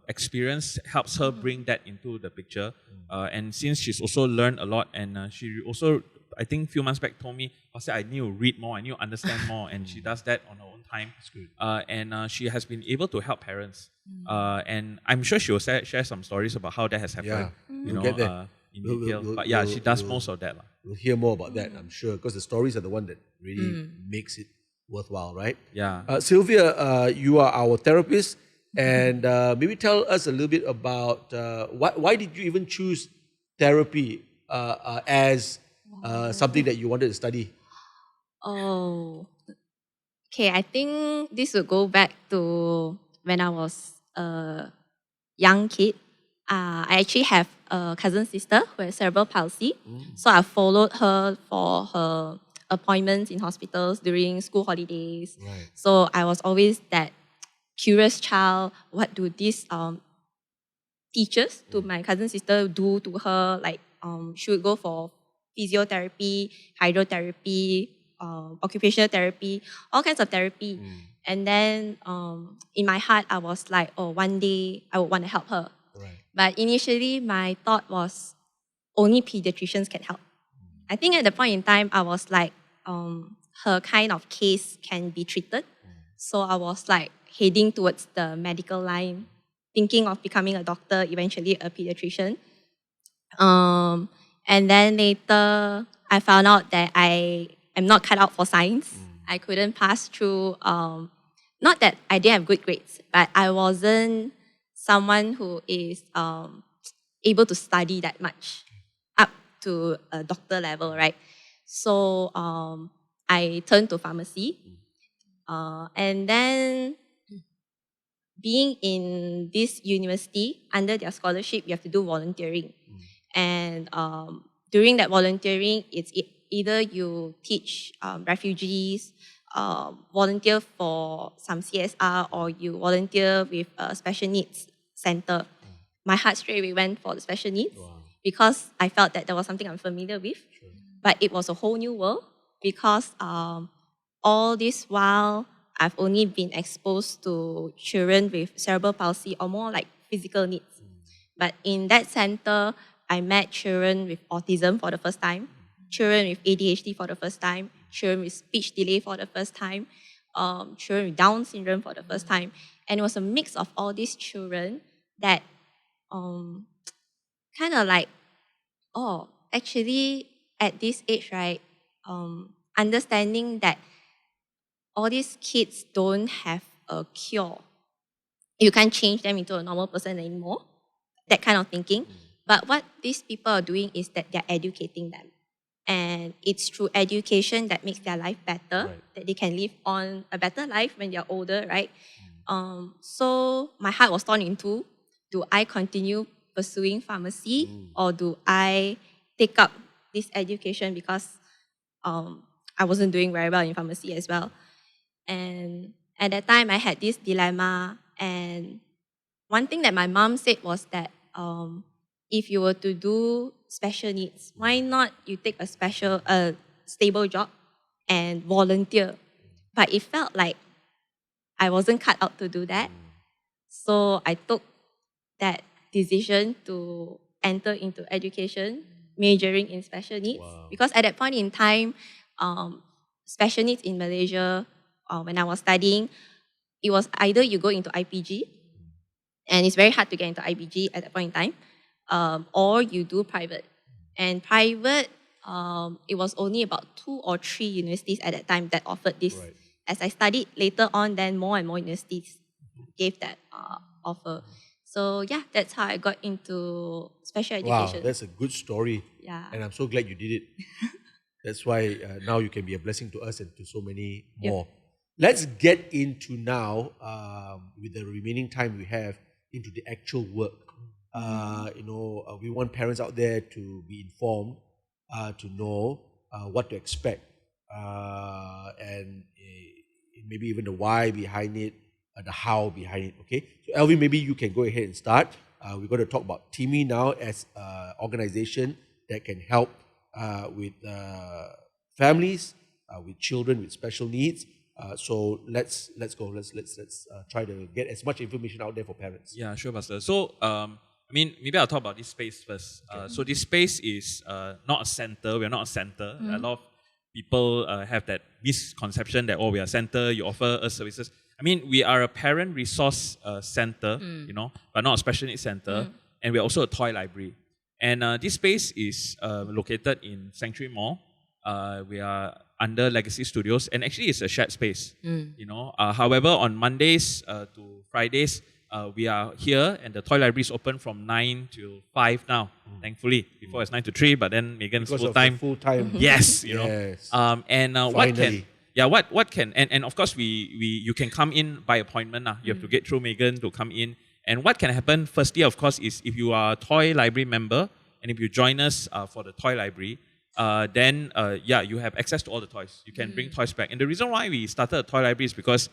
experience helps her bring that into the picture. And since she's also learned a lot, and she also, I think a few months back told me, Pastor, I need to read more, I need to understand more. And she does that on her own time. That's good. And she has been able to help parents. And I'm sure she will share some stories about how that has happened. We'll get there. In detail. But yeah, she does most of that. We'll hear more about that, I'm sure, because the stories are the one that really makes it worthwhile, right? Yeah. Sylvia, you are our therapist, and maybe tell us a little bit about why did you even choose therapy as something that you wanted to study? Oh, okay. I think this would go back to when I was a young kid. I actually have a cousin sister who has cerebral palsy. So I followed her for her appointments in hospitals during school holidays. Right. So I was always that curious child. What do these teachers to my cousin sister do to her? Like she would go for physiotherapy, hydrotherapy, occupational therapy, all kinds of therapy. And then in my heart, I was like, oh, one day I would want to help her. Right. But initially, my thought was only pediatricians can help. I think at the point in time, I was like, her kind of case can be treated. So I was like heading towards the medical line, thinking of becoming a doctor, eventually a pediatrician. And then later, I found out that I am not cut out for science. I couldn't pass through, not that I didn't have good grades, but I wasn't someone who is able to study that much up to a doctor level, right? So I turned to pharmacy. And then being in this university, under their scholarship, you have to do volunteering. And during that volunteering, it's either you teach refugees, volunteer for some CSR, or you volunteer with a special needs center. My heart straight away went for the special needs because I felt that there was something I'm familiar with. But it was a whole new world because all this while, I've only been exposed to children with cerebral palsy or more like physical needs. But in that center, I met children with autism for the first time, children with ADHD for the first time, children with speech delay for the first time, children with Down syndrome for the first time. And it was a mix of all these children that kind of like, oh, actually at this age, right, understanding that all these kids don't have a cure. You can't change them into a normal person anymore. That kind of thinking. But what these people are doing is that they're educating them. And it's through education that makes their life better, that they can live on a better life when they're older, right? So my heart was torn in two. Do I continue pursuing pharmacy or do I take up this education because I wasn't doing very well in pharmacy as well. And at that time, I had this dilemma. And one thing that my mom said was that if you were to do special needs, why not you take a stable job and volunteer? But it felt like I wasn't cut out to do that. So I took that decision to enter into education, majoring in special needs. Because at that point in time, special needs in Malaysia, when I was studying, it was either you go into IPG, and it's very hard to get into IPG at that point in time, or you do private. And private, it was only about 2 or 3 universities at that time that offered this. As I studied later on, then more and more universities gave that offer. So yeah, that's how I got into special education. Wow, that's a good story. Yeah. And I'm so glad you did it. That's why now you can be a blessing to us and to so many more. Let's get into now, with the remaining time we have, into the actual work. We want parents out there to be informed, to know what to expect, and maybe even the why behind it, the how behind it. Okay, so Alvin, maybe you can go ahead and start. We're going to talk about timMy now as an organization that can help with families, with children with special needs. So let's go. Let's try to get as much information out there for parents. Yeah, sure, Pastor. So, maybe I'll talk about this space first. So this space is not a center. We're not a center. A lot of people have that misconception that, we are a center, you offer us services. We are a parent resource center, but not a special needs center. And we're also a toy library. And this space is located in Sanctuary Mall. We are under Legacy Studios, and actually it's a shared space. However, on Mondays to Fridays, we are here, and the toy library is open from 9 till 5 now, thankfully. Before it's 9 to 3, but then Megan's Because full-time. Full-time. Yes, Yes. What can and of course you can come in by appointment. You have to get through Megan to come in. And what can happen, firstly, of course, is if you are a toy library member, and if you join us for the toy library, then you have access to all the toys. You can bring toys back. And the reason why we started a toy library is because,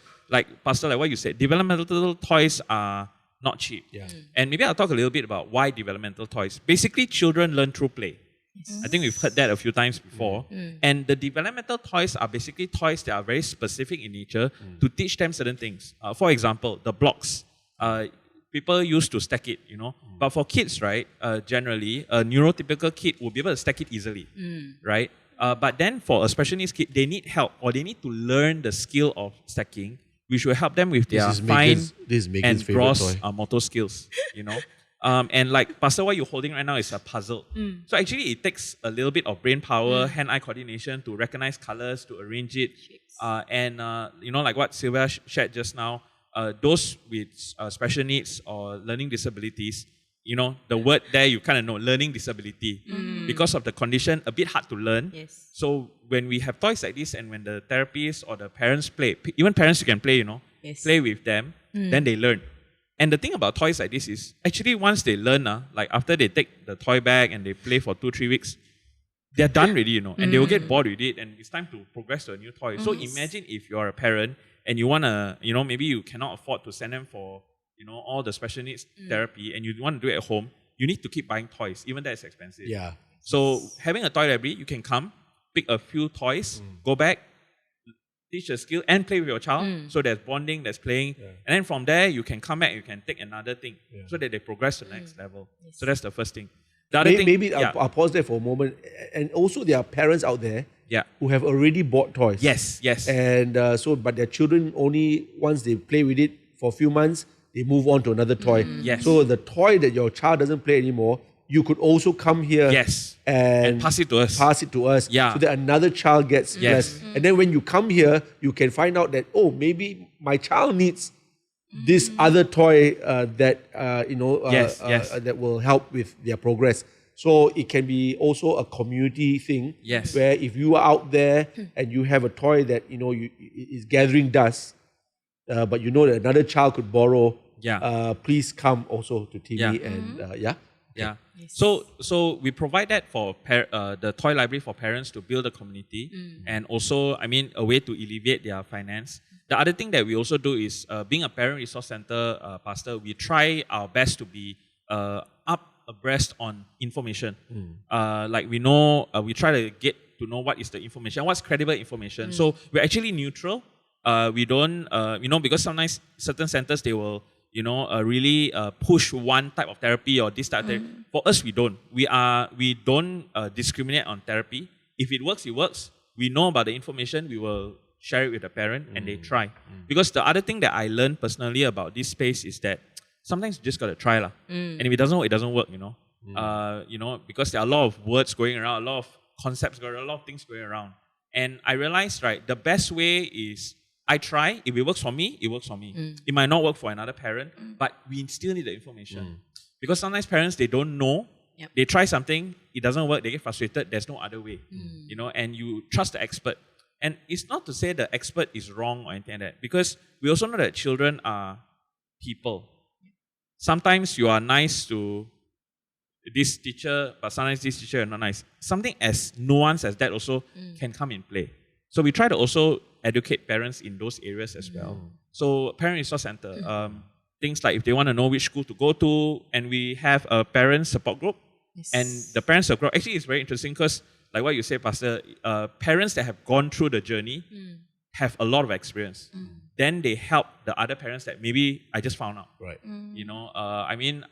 Pastor, like what you said, developmental toys are not cheap. Yeah. And maybe I'll talk a little bit about why developmental toys. Basically, children learn through play. I think we've heard that a few times before. And the developmental toys are basically toys that are very specific in nature to teach them certain things. For example, the blocks. People used to stack it, But for kids, right, generally, a neurotypical kid will be able to stack it easily, right? But then for a special needs kid, they need help, or they need to learn the skill of stacking, which will help them with their fine and gross motor skills, And like, Pastor, what you're holding right now is a puzzle. So actually, it takes a little bit of brain power, hand-eye coordination to recognize colors, to arrange it. Like what Sylvia shared just now, those with special needs or learning disabilities, the word there you kind of know, learning disability. Because of the condition, a bit hard to learn. Yes. So when we have toys like this and when the therapists or the parents play, even parents you can play, play with them, then they learn. And the thing about toys like this is, actually once they learn, like after they take the toy bag and they play for 2-3 weeks, they're done already, and they will get bored with it and it's time to progress to a new toy. So imagine if you're a parent and you want to, maybe you cannot afford to send them for, all the special needs therapy and you want to do it at home, you need to keep buying toys, even that is expensive. Yeah. So having a toy library, you can come, pick a few toys, go back, teach a skill and play with your child. So there's bonding, there's playing. Yeah. And then from there, you can come back, you can take another thing so that they progress to the next level. Yes. So that's the first thing. The other thing, maybe I'll pause there for a moment. And also there are parents out there who have already bought toys. Yes. And but their children only, once they play with it for a few months, they move on to another toy. Yes. So the toy that your child doesn't play anymore, you could also come here and pass it to us. So that another child gets blessed. And then when you come here, you can find out that, maybe my child needs this other toy that will help with their progress. So it can be also a community thing where if you are out there and you have a toy that is gathering dust, but that another child could borrow, please come also to timMy and Yeah. So we provide that for the toy library for parents to build a community and also, a way to alleviate their finance. The other thing that we also do is, being a parent resource center pastor, we try our best to be up abreast on information. Like we know, we try to get to know what is the information, what's credible information. So we're actually neutral. We don't, because sometimes certain centers, they will really push one type of therapy or this type of therapy. For us, we don't. We don't discriminate on therapy. If it works, it works. We know about the information, we will share it with the parent and they try. Because the other thing that I learned personally about this space is that sometimes you just got to try. And if it doesn't work, it doesn't work, because there are a lot of words going around, a lot of concepts going around, a lot of things going around. And I realized, the best way is I try. If it works for me, it works for me. It might not work for another parent, but we still need the information. Because sometimes parents, they don't know. They try something, it doesn't work, they get frustrated, there's no other way. And you trust the expert. And it's not to say the expert is wrong or anything like that, because we also know that children are people. Sometimes you are nice to this teacher, but sometimes this teacher is not nice. Something as nuanced as that also can come in play. So we try to also educate parents in those areas as well. So Parent Resource Center, things like if they want to know which school to go to, and we have a parent support group. And the parent support group, actually it's very interesting because like what you say, Pastor, parents that have gone through the journey have a lot of experience. Then they help the other parents that maybe I just found out. Right.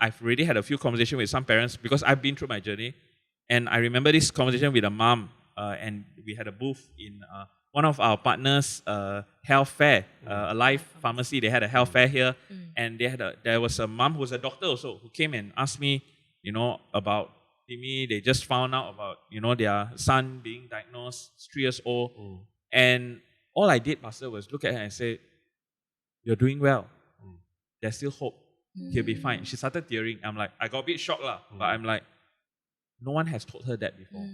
I've already had a few conversations with some parents because I've been through my journey. And I remember this conversation with a mom, and we had a booth in one of our partners' health fair, Alive Pharmacy. They had a health fair here, and there was a mom who was a doctor also who came and asked me, about timMy, they just found out about, their son being diagnosed, 3 years old. And all I did, Pastor, was look at her and say, you're doing well. There's still hope. He'll be fine. She started tearing. I'm like, I got a bit shocked, but I'm like, no one has told her that before.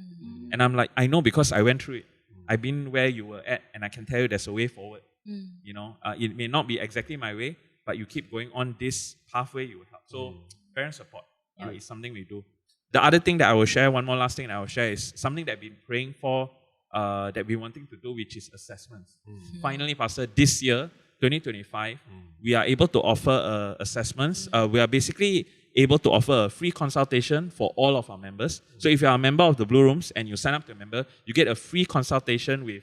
And I'm like, I know because I went through it. I've been where you were at, and I can tell you there's a way forward. It may not be exactly my way, but you keep going on this pathway, you will help. So parent support is something we do. The other thing that I will share, one more last thing that I will share is something that I've been praying for, that we're wanting to do, which is assessments. Finally, Pastor, this year, 2025, we are able to offer assessments. We are basically able to offer a free consultation for all of our members. So if you are a member of the Blue Rooms and you sign up to a member, you get a free consultation with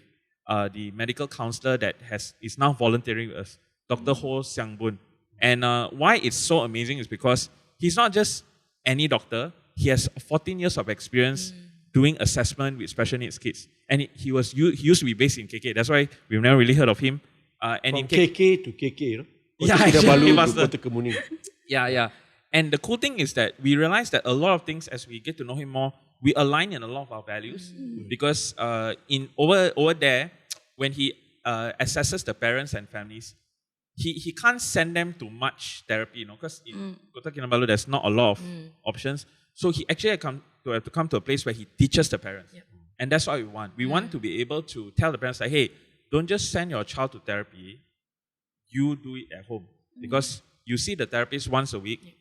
the medical counselor that is now volunteering with us, Dr. Ho Xiang Bun. And why it's so amazing is because he's not just any doctor. He has 14 years of experience doing assessment with special needs kids. And he used to be based in KK. That's why we've never really heard of him. And from KK to KK, Yeah, actually, Kota Yeah. And the cool thing is that we realize that a lot of things, as we get to know him more, we align in a lot of our values. Because over there, when he assesses the parents and families, he can't send them to much therapy, because in Kota Kinabalu there's not a lot of options. So he actually have to come to a place where he teaches the parents. And that's what we want. We want to be able to tell the parents, like, hey, don't just send your child to therapy, you do it at home. Because you see the therapist once a week,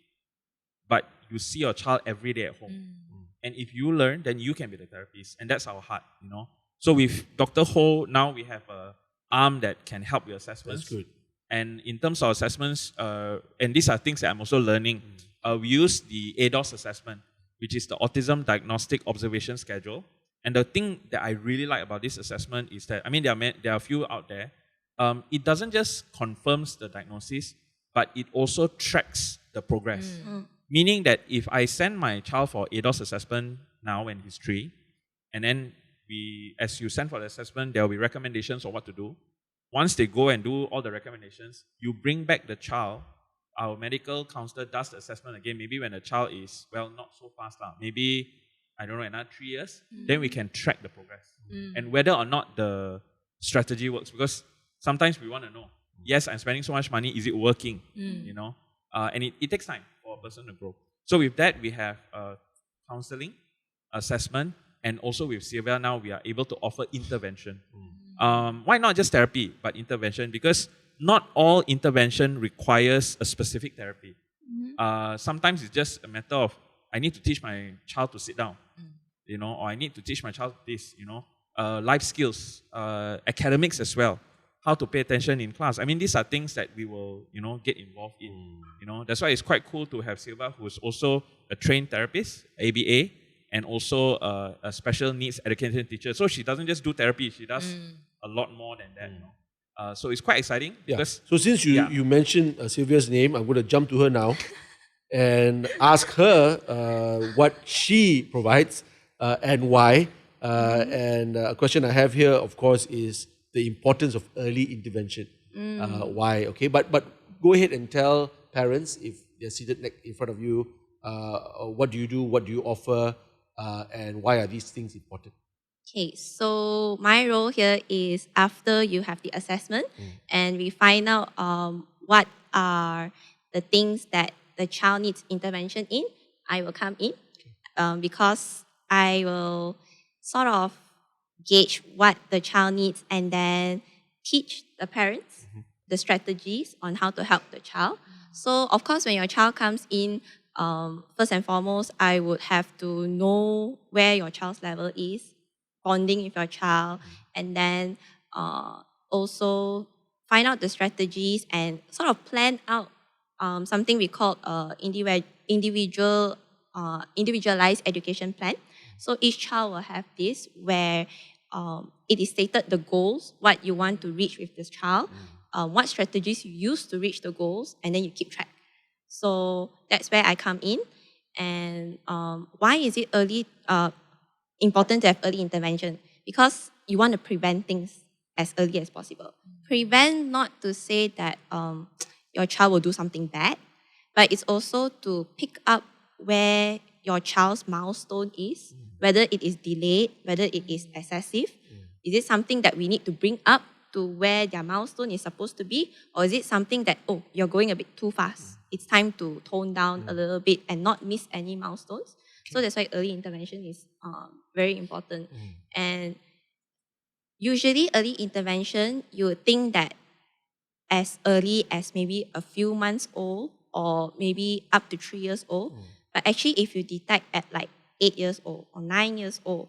but you see your child every day at home. And if you learn, then you can be the therapist. And that's our heart, So with Dr. Ho, now we have an arm that can help with assessments. That's good. And in terms of assessments, and these are things that I'm also learning, we use the ADOS assessment, which is the Autism Diagnostic Observation Schedule. And the thing that I really like about this assessment is that, there are a few out there. It doesn't just confirms the diagnosis, but it also tracks the progress. Meaning that if I send my child for ADOS assessment now when he's 3, and then as you send for the assessment, there will be recommendations on what to do. Once they go and do all the recommendations, you bring back the child. Our medical counselor does the assessment again, maybe when the child is, not so fast, maybe, another 3 years, then we can track the progress. And whether or not the strategy works, because sometimes we want to know, yes, I'm spending so much money, is it working? And it takes time for a person to grow. So with that, we have counseling, assessment, and also with Sylvia now, we are able to offer intervention. Why not just therapy, but intervention? Because not all intervention requires a specific therapy. Sometimes it's just a matter of, I need to teach my child to sit down, or I need to teach my child this, life skills, academics as well, how to pay attention in class. These are things that we will, get involved in. That's why it's quite cool to have Sylvia, who is also a trained therapist, ABA, and also a special needs education teacher. So she doesn't just do therapy; she does a lot more than that. So it's quite exciting. Because, so since you mentioned Sylvia's name, I'm going to jump to her now and ask her what she provides and why. And a question I have here, of course, is the importance of early intervention. Why? Okay, but go ahead and tell parents, if they're seated in front of you, what do you do, what do you offer, and why are these things important? Okay, so my role here is after you have the assessment and we find out what are the things that the child needs intervention in, I will come in because I will sort of gauge what the child needs and then teach the parents the strategies on how to help the child. So of course, when your child comes in, first and foremost, I would have to know where your child's level is, bonding with your child, and then also find out the strategies and sort of plan out something we call individualized education plan. So each child will have this where it is stated the goals, what you want to reach with this child, what strategies you use to reach the goals, and then you keep track. So that's where I come in. And why is it important to have early intervention? Because you want to prevent things as early as possible. Prevent not to say that your child will do something bad, but it's also to pick up where your child's milestone is, whether it is delayed, whether it is excessive. Is it something that we need to bring up to where their milestone is supposed to be? Or is it something that, oh, you're going a bit too fast? It's time to tone down a little bit and not miss any milestones. So that's why early intervention is very important. And usually early intervention, you would think that as early as maybe a few months old or maybe up to 3 years old. But actually, if you detect at like 8 years old or 9 years old,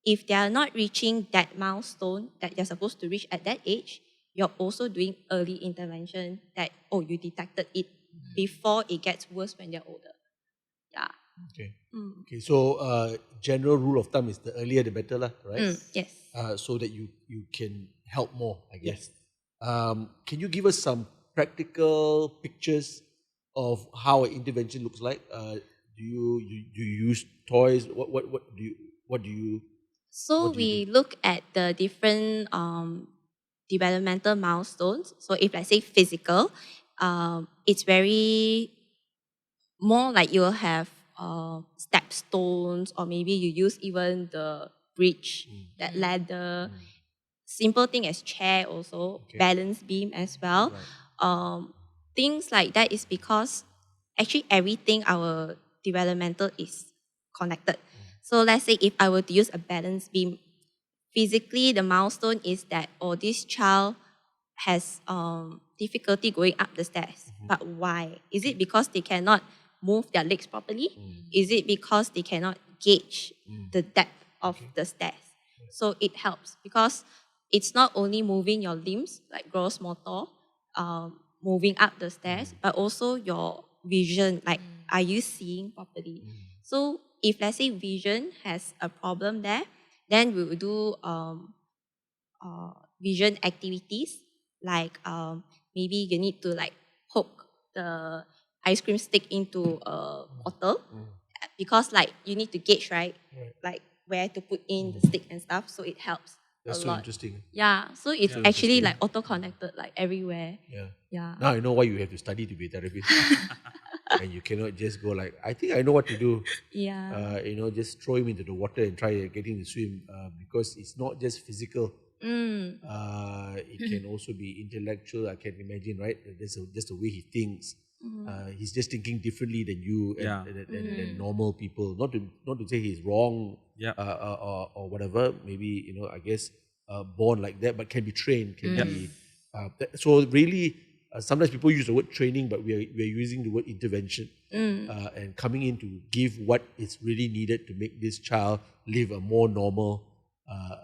if they are not reaching that milestone that they're supposed to reach at that age, you're also doing early intervention that, oh, you detected it before it gets worse when they're older. Yeah. Okay. Okay. So general rule of thumb is the earlier the better, lah, right? Yes. So that you can help more, I guess. Can you give us some practical pictures of how an intervention looks like? Do you use toys? What do you? So what do you we look at the different developmental milestones. So if let's say physical, it's very more like you'll have step stones, or maybe you use even the bridge, that ladder. Simple thing as chair also, balance beam as well. Things like that is because actually everything our developmental is connected. So let's say if I were to use a balance beam, physically the milestone is that, oh, this child has difficulty going up the stairs. But why? Is it because they cannot move their legs properly? Is it because they cannot gauge the depth of the stairs? So it helps because it's not only moving your limbs, like gross motor, moving up the stairs, but also your vision, like are you seeing properly? So if let's say vision has a problem there, then we will do vision activities, like maybe you need to like poke the ice cream stick into a bottle, because like you need to gauge, right? Like where to put in the stick and stuff, so it helps. That's a so lot. interesting. Yeah, so it's Yeah. actually like auto-connected, like everywhere. Yeah. Yeah. Now I know why you have to study to be a therapist. And you cannot just go like, I think I know what to do. Yeah. Just throw him into the water and try getting to swim, because it's not just physical. It can also be intellectual. I can imagine, right? There's just the way he thinks. He's just thinking differently than you and normal people. Not to say he's wrong, or whatever. Maybe I guess born like that, but can be trained. Can be. So really, sometimes people use the word training, but we are using the word intervention, and coming in to give what is really needed to make this child live a more normal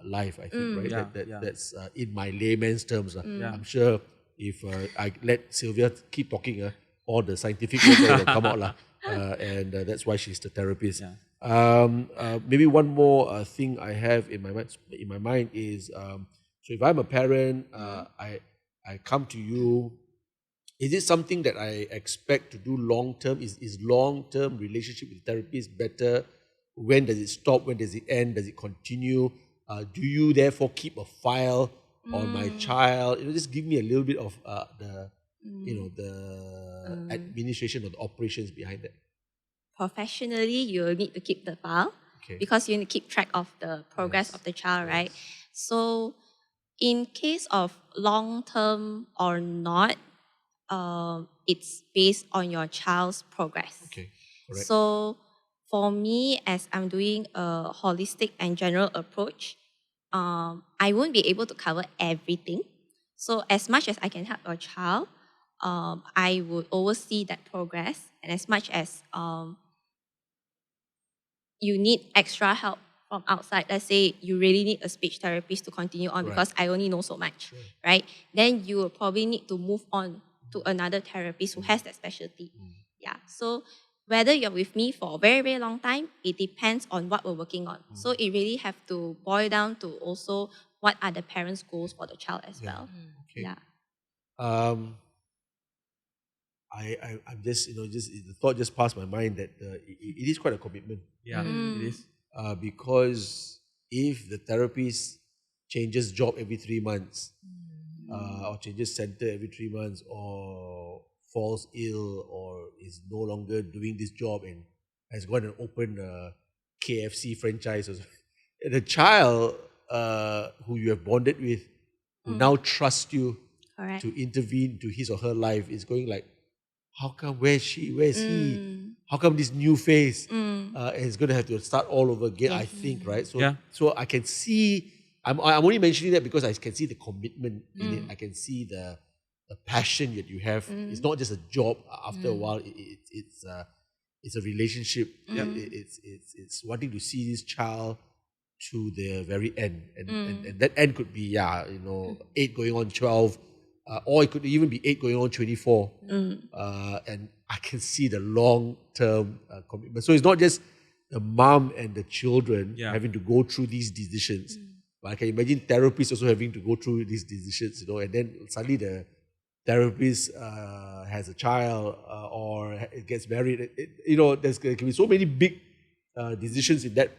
life. I think, right? That's in my layman's terms. I'm sure if I let Sylvia keep talking, all the scientific words will come out, and that's why she's the therapist. Maybe one more thing I have in my mind is, so if I'm a parent, I come to you. Is it something that I expect to do long term? Is long term relationship with therapist better? When does it stop? When does it end? Does it continue? Do you therefore keep a file on my child? Just give me a little bit of the administration or the operations behind that. Professionally, you will need to keep the file, because you need to keep track of the progress of the child, right? So in case of long term or not, it's based on your child's progress. Okay, correct. So for me, as I'm doing a holistic and general approach, I won't be able to cover everything. So as much as I can help your child, I would oversee that progress. And as much as you need extra help from outside, let's say you really need a speech therapist to continue on, because I only know so much, right? Then you will probably need to move on to another therapist who has that specialty. Yeah. So whether you're with me for a very, very long time, it depends on what we're working on. So it really have to boil down to also what are the parents' goals for the child as well. Okay. Yeah. I'm just the thought just passed my mind that it is quite a commitment. Yeah, it is. Because if the therapist changes job every 3 months, or changes center every 3 months, or falls ill, or is no longer doing this job and has gone and opened a KFC franchise. Or something. The child who you have bonded with, who now trusts you Correct. to intervene to his or her life, is going like, how come, where's she, where's he? How come this new face? And it's going to have to start all over again, I think, right? So, so I can see, I'm only mentioning that because I can see the commitment in it. I can see the passion that you have. It's not just a job. After a while, it's a relationship. It's wanting to see this child to the very end. And that end could be, 8 going on 12, or it could even be 8 going on 24. And I can see the long-term commitment. So it's not just the mom and the children having to go through these decisions, but I can imagine therapists also having to go through these decisions, and then suddenly the therapist has a child or gets married. There can be so many big decisions in that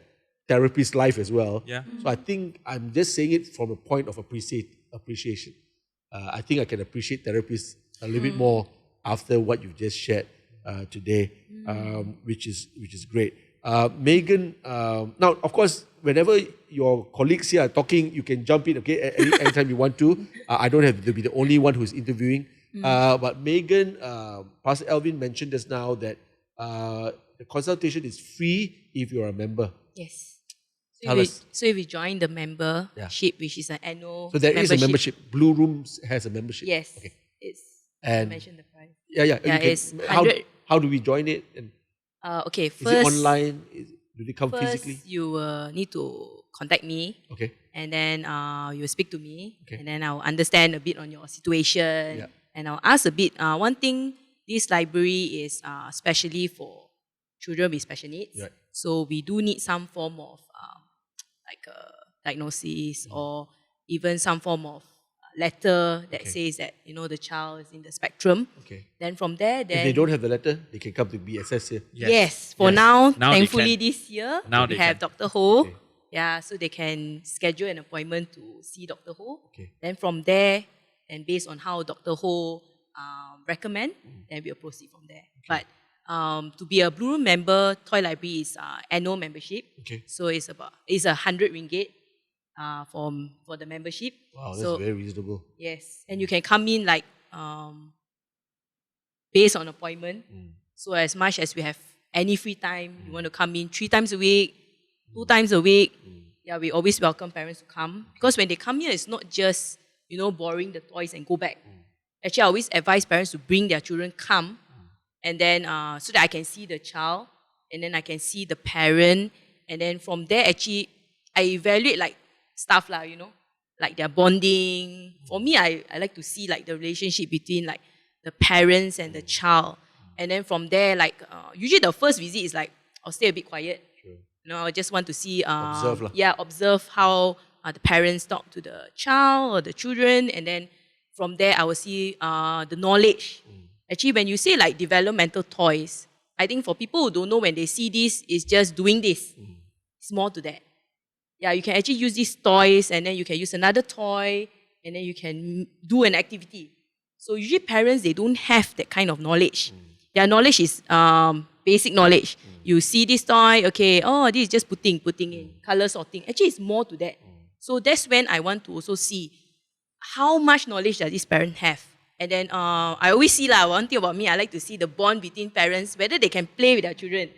therapist's life as well. So I think I'm just saying it from a point of appreciation. I think I can appreciate therapists a little bit more after what you've just shared today, which is great. Megan, now of course, whenever your colleagues here are talking, you can jump in, okay, anytime you want to. I don't have to be the only one who's interviewing. But Megan, Pastor Alvin mentioned just now that the consultation is free if you're a member. Yes. Tell So if you join the membership, which is an annual So there is a membership. Blue Rooms has a membership. Yes. Okay. I And mentioned the price. It's how do we join it? And okay, is first, it online? Do they come physically? you need to contact me. Okay. And then you will speak to me. Okay. And then I'll understand a bit on your situation. Yeah. And I'll ask a bit. One thing, this library is especially for children with special needs. Right. So we do need some form of like a diagnosis or even some form of letter that says that, the child is in the spectrum. Okay. Then from there, If they don't have the letter, they can come to BSS here. Yes. For now, Now they thankfully can. this year, Now we they have can. Dr. Ho. Okay. Yeah, so they can schedule an appointment to see Dr. Ho. Okay. Then from there, and based on how Dr. Ho recommend, then we'll proceed from there. But to be a Blue Room member, Toy Library is annual membership. Okay. So it's 100 ringgit for the membership. Wow, that's very reasonable. Yes, and you can come in like based on appointment. So as much as we have any free time, you want to come in 3 times a week, 2 times a week. Yeah, we always welcome parents to come because when they come here, it's not just borrowing the toys and go back. Actually, I always advise parents to bring their children, come, and then so that I can see the child, and then I can see the parent, and then from there, actually, I evaluate like stuff like their bonding. For me, I like to see like the relationship between like the parents and the child, and then from there, like usually the first visit is like I'll stay a bit quiet. I just want to see observe how the parents talk to the child or the children, and then from there I will see the knowledge. Actually, when you say like developmental toys, I think for people who don't know, when they see this, it's just doing this. It's more to that. Yeah, you can actually use these toys, and then you can use another toy, and then you can do an activity. So usually parents, they don't have that kind of knowledge. Their knowledge is basic knowledge. You see this toy, okay, this is just putting in, color sorting. Actually, it's more to that. So that's when I want to also see how much knowledge does this parent have. And then I always see one thing about me, I like to see the bond between parents, whether they can play with their children.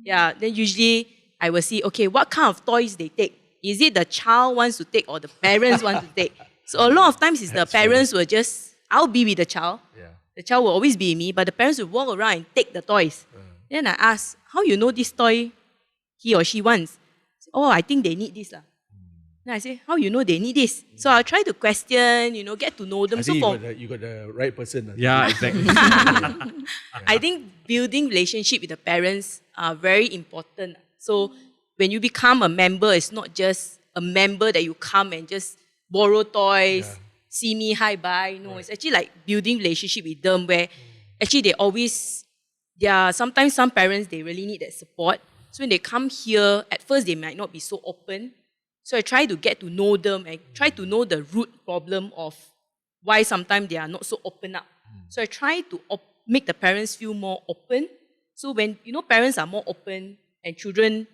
Yeah, then usually I will see, okay, what kind of toys they take. Is it the child wants to take or the parents want to take? So a lot of times it's the parents will just, I'll be with the child. The child will always be with me, but the parents will walk around and take the toys. Then I ask, how you know this toy he or she wants? I think they need this. Then I say, how you know they need this? So I'll try to question, get to know them. I think you got the right person. Yeah, exactly. I think building relationship with the parents are very important. So when you become a member, it's not just a member that you come and just borrow toys, see me, hi, bye. No, it's actually like building relationship with them where actually sometimes some parents, they really need that support. So when they come here, at first they might not be so open. So I try to get to know them and try to know the root problem of why sometimes they are not so open up. So I try to make the parents feel more open So when, parents are more open and children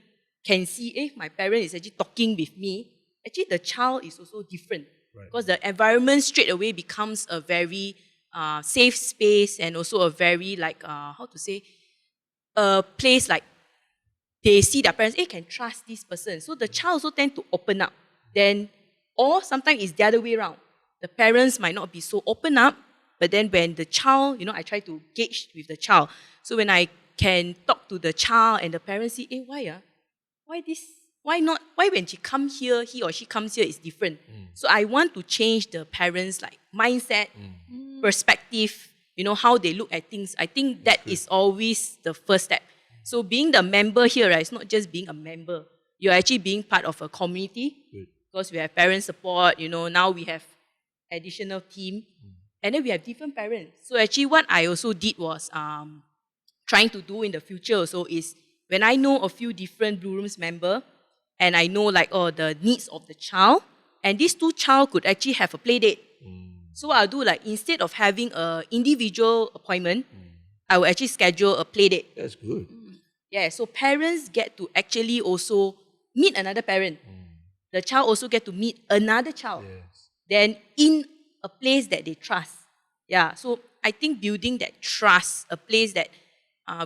can see, my parent is actually talking with me, actually the child is also different. Right. Because the environment straight away becomes a very safe space and also a very a place like they see their parents, can trust this person. So the child also tend to open up. Then, or sometimes it's the other way around. The parents might not be so open up, but then when the child, I try to gauge with the child. So when I can talk to the child and the parents see, why? Why this? Why not? Why when she comes here, he or she comes here, it's different. So I want to change the parents' mindset, perspective, how they look at things. I think that is always the first step. So being the member here, right, it's not just being a member. You're actually being part of a community. Good. Because we have parent support, now we have additional team. And then we have different parents. So actually what I also did was trying to do in the future also is when I know a few different Blue Rooms member and I know the needs of the child, and these two child could actually have a play date. So I'll do instead of having an individual appointment, I will actually schedule a play date. That's good. Yeah, so parents get to actually also meet another parent. The child also get to meet another child. Yes. Then in a place that they trust. Yeah, so I think building that trust, a place that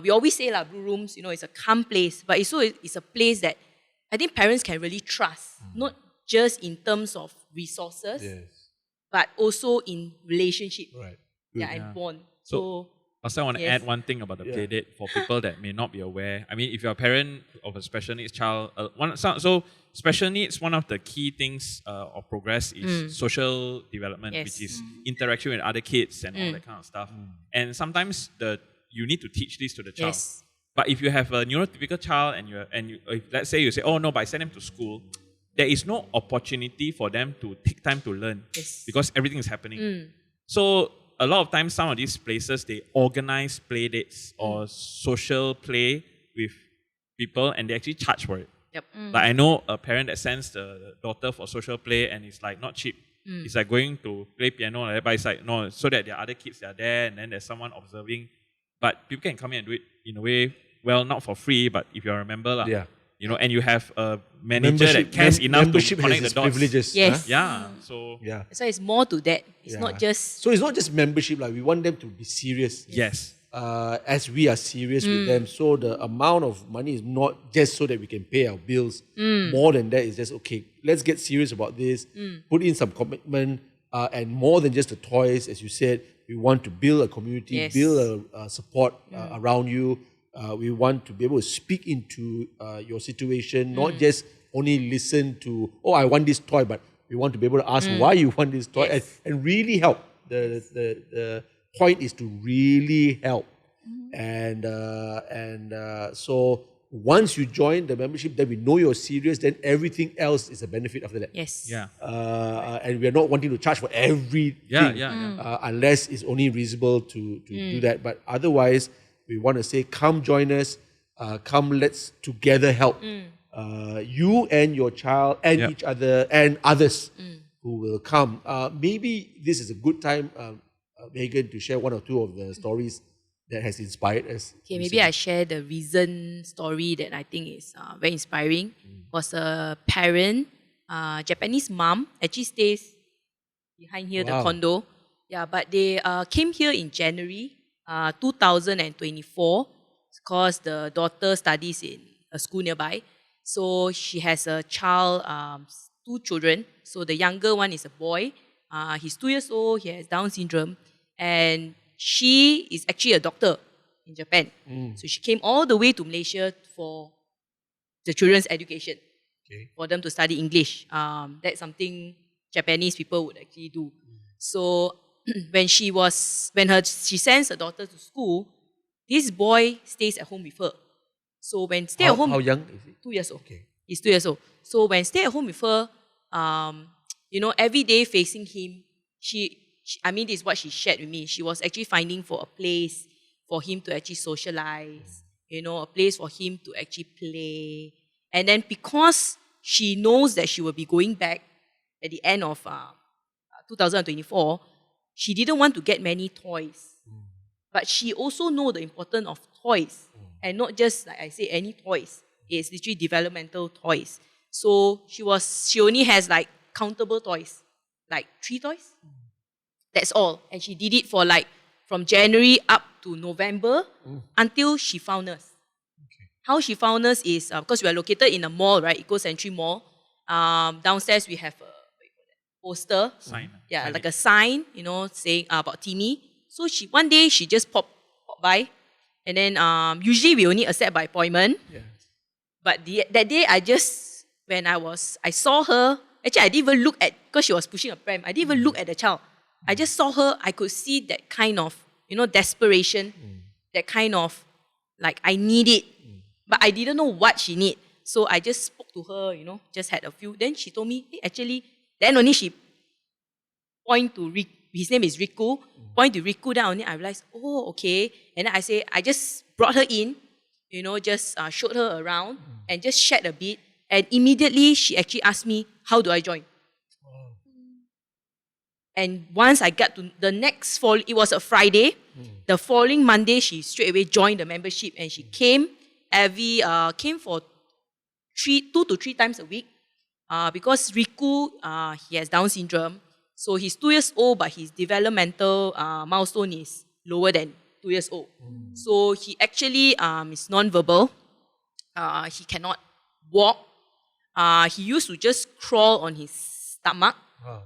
we always say Blue Rooms, it's a calm place, but it's a place that I think parents can really trust, not just in terms of resources, Yes. but also in relationship. Right. Yeah, Good. and bond. So also, I want to add one thing about the play date for people that may not be aware. I mean, if you're a parent of a special needs child, so special needs, one of the key things of progress is social development, which is interaction with other kids and all that kind of stuff. And sometimes you need to teach this to the child. Yes. But if you have a neurotypical child and if, let's say you say, oh no, but I send them to school, there is no opportunity for them to take time to learn because everything is happening. So a lot of times, some of these places, they organize play dates or social play with people and they actually charge for it. Yep. Like I know a parent that sends the daughter for social play and it's not cheap. It's like going to play piano, but it's no, so that there are other kids that are there and then there's someone observing. But people can come in and do it in a way, well, not for free, but if you're a member, and you have a manager that cares enough to connect the dots. Privileges. Yes. Yeah. So So it's more to that. It's not just... So it's not just membership. We want them to be serious. Yes. As we are serious with them. So the amount of money is not just so that we can pay our bills. More than that is just, okay, let's get serious about this. Put in some commitment. And more than just the toys, as you said, we want to build a community, build a support around you. We want to be able to speak into your situation, not just only listen to, I want this toy, but we want to be able to ask why you want this toy and really help. The point is to really help. And so once you join the membership, then we know you're serious, then everything else is a benefit after that. Yes. Yeah. And we're not wanting to charge for everything unless it's only reasonable to do that. But otherwise, we want to say, come join us, come let's together help you and your child and each other and others who will come. Maybe this is a good time, Megan, to share one or two of the stories that has inspired us. Okay, maybe I share the recent story that I think is very inspiring. Was a parent, Japanese mom, actually stays behind here, the condo. Yeah, but they came here in January 2024 because the daughter studies in a school nearby. So she has a child, 2 children. So the younger one is a boy. He's 2 years old. He has Down syndrome. And she is actually a doctor in Japan. So she came all the way to Malaysia for the children's education, for them to study English. That's something Japanese people would actually do. So when she sends her daughter to school, this boy stays at home with her. So when stay at home, how young is he? 2 years old. Okay. He's 2 years old. So when stay at home with her, every day facing him, this is what she shared with me. She was actually finding for a place for him to actually socialize, a place for him to actually play. And then because she knows that she will be going back at the end of 2024, she didn't want to get many toys. But she also knows the importance of toys And not just, like I say, any toys. It's literally developmental toys. So she only has like countable toys, like 3 toys. That's all. And she did it for like from January up to November until she found us. Okay. How she found us is because we are located in a mall, right? Eco Century Mall. Downstairs we have a poster. Sign. Yeah, Signage. like a sign, saying about timMy. So one day she just popped by. And then usually we only accept by appointment. Yeah. But that day when I saw her, actually I didn't even look at, because she was pushing a pram, I didn't even look at the child. I just saw her, I could see that kind of, desperation, that kind of, like, I need it. But I didn't know what she need. So I just spoke to her, just had a few. Then she told me, hey, actually, then only she point to his name is Riku, point to Riku, then only I realized, oh, okay. And then I just brought her in, just showed her around and just shared a bit. And immediately she actually asked me, how do I join? Wow. And once I got to the next fall, it was a Friday. The following Monday, she straight away joined the membership and she came for 2 to 3 times a week. Because Riku, he has Down syndrome. So he's 2 years old, but his developmental milestone is lower than 2 years old. So he actually is non-verbal. He cannot walk. He used to just crawl on his stomach. Wow.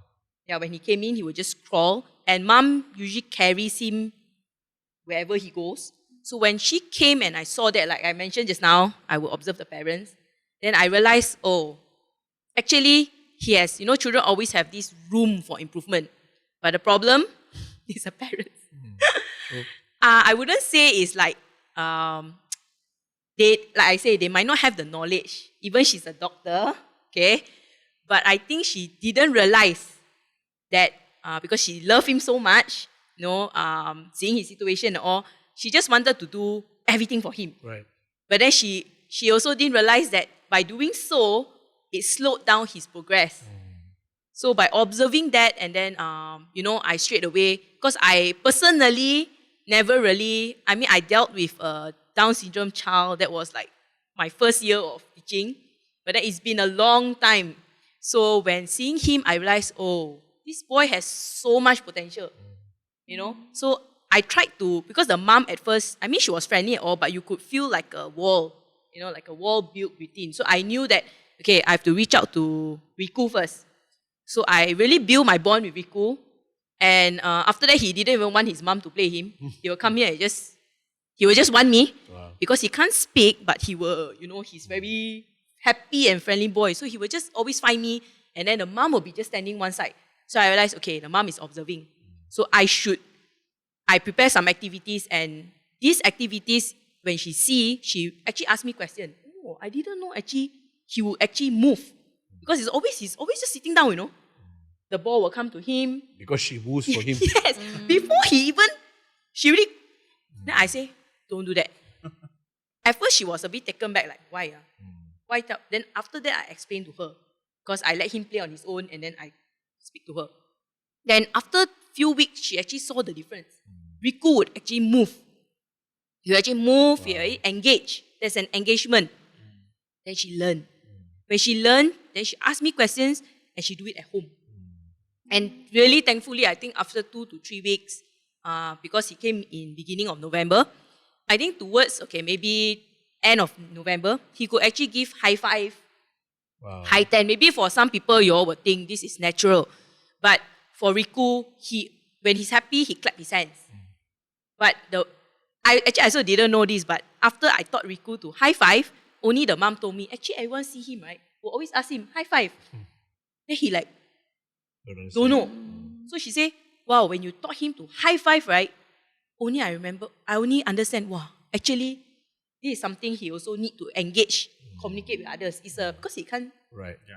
Yeah, when he came in, he would just crawl. And mom usually carries him wherever he goes. So when she came and I saw that, like I mentioned just now, I would observe the parents. Then I realized, oh, actually, he has, children always have this room for improvement. But the problem is the parents. I wouldn't say it's like, they might not have the knowledge. Even she's a doctor, okay? But I think she didn't realize that because she loved him so much, seeing his situation and all, she just wanted to do everything for him. Right. But then she also didn't realize that by doing so, it slowed down his progress. So by observing that, and then, I straight away, because I personally never really, I dealt with a Down syndrome child. That was like my first year of teaching. But then it's been a long time. So when seeing him, I realized, oh, this boy has so much potential. So I tried to, because the mom at first, she was friendly and all, but you could feel like a wall, like a wall built within. So I knew that, okay, I have to reach out to Riku first. So I really built my bond with Riku. And after that, he didn't even want his mom to play him. He will come here and he will just want me. Wow. Because he can't speak, but he will, he's very happy and friendly boy. So he will just always find me. And then the mom will be just standing one side. So I realized, okay, the mom is observing. So I prepare some activities, and these activities, when she actually asked me question. Oh, I didn't know actually he will actually move. Because he's always just sitting down, The ball will come to him. Because she moves for him. Yes. Before she really, then I say, don't do that. At first she was a bit taken back, like, why? Why? Then after that I explained to her. Because I let him play on his own and then I speak to her. Then after few weeks, she actually saw the difference. Riku would actually move. He would actually move, he would engage. There's an engagement. Then she learned. When she learned, then she asked me questions and she do it at home. And really, thankfully, I think after 2 to 3 weeks, because he came in beginning of November, I think towards, maybe end of November, he could actually give high 5, high 10. Maybe for some people, you all would think this is natural. But for Riku, when he's happy, he claps his hands. But I also didn't know this, but after I taught Riku to high 5, only the mom told me, actually everyone see him, right? We'll always ask him, high 5. Then he like, don't know. So she said, wow, when you taught him to high 5, right? I only understand, wow, actually, this is something he also need to engage, communicate with others. It's because he can't,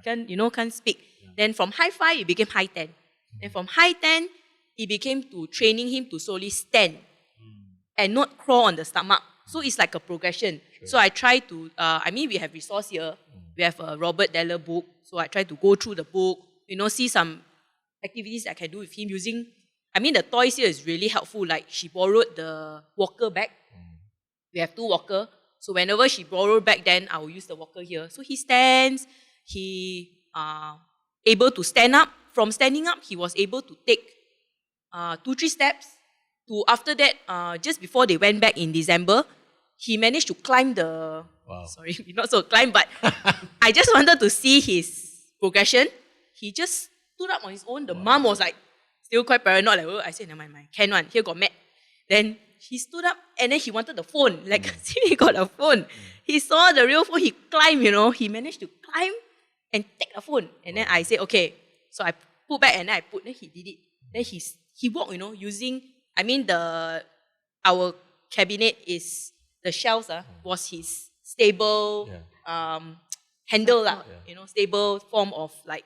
can't speak. Yeah. Then from high 5, it became high 10. Then from high 10, it became to training him to slowly stand and not crawl on the stomach. So it's like a progression. Sure. So I try to, we have resource here. We have a Robert Deller book. So I try to go through the book, see some activities I can do with him using, the toys here is really helpful. Like she borrowed the walker bag. We have 2 walker. So whenever she borrowed back, then I will use the walker here. So he stands, he able to stand up. From standing up, he was able to take 2-3 steps. To after that, just before they went back in December, he managed to climb the. Wow. Sorry, not so climb, but I just wanted to see his progression. He just stood up on his own. The mom was like still quite paranoid. Like, oh, I said, never mind, can one. Here got mat. Then he stood up and then he wanted the phone. Like, see, he got a phone. He saw the real phone. He climbed, He managed to climb and take the phone. And then I said, okay. So I put back and then I put. Then he did it. Then he walked, using. I mean, our cabinet is the shelves. Was his stable handle lah. Stable form of like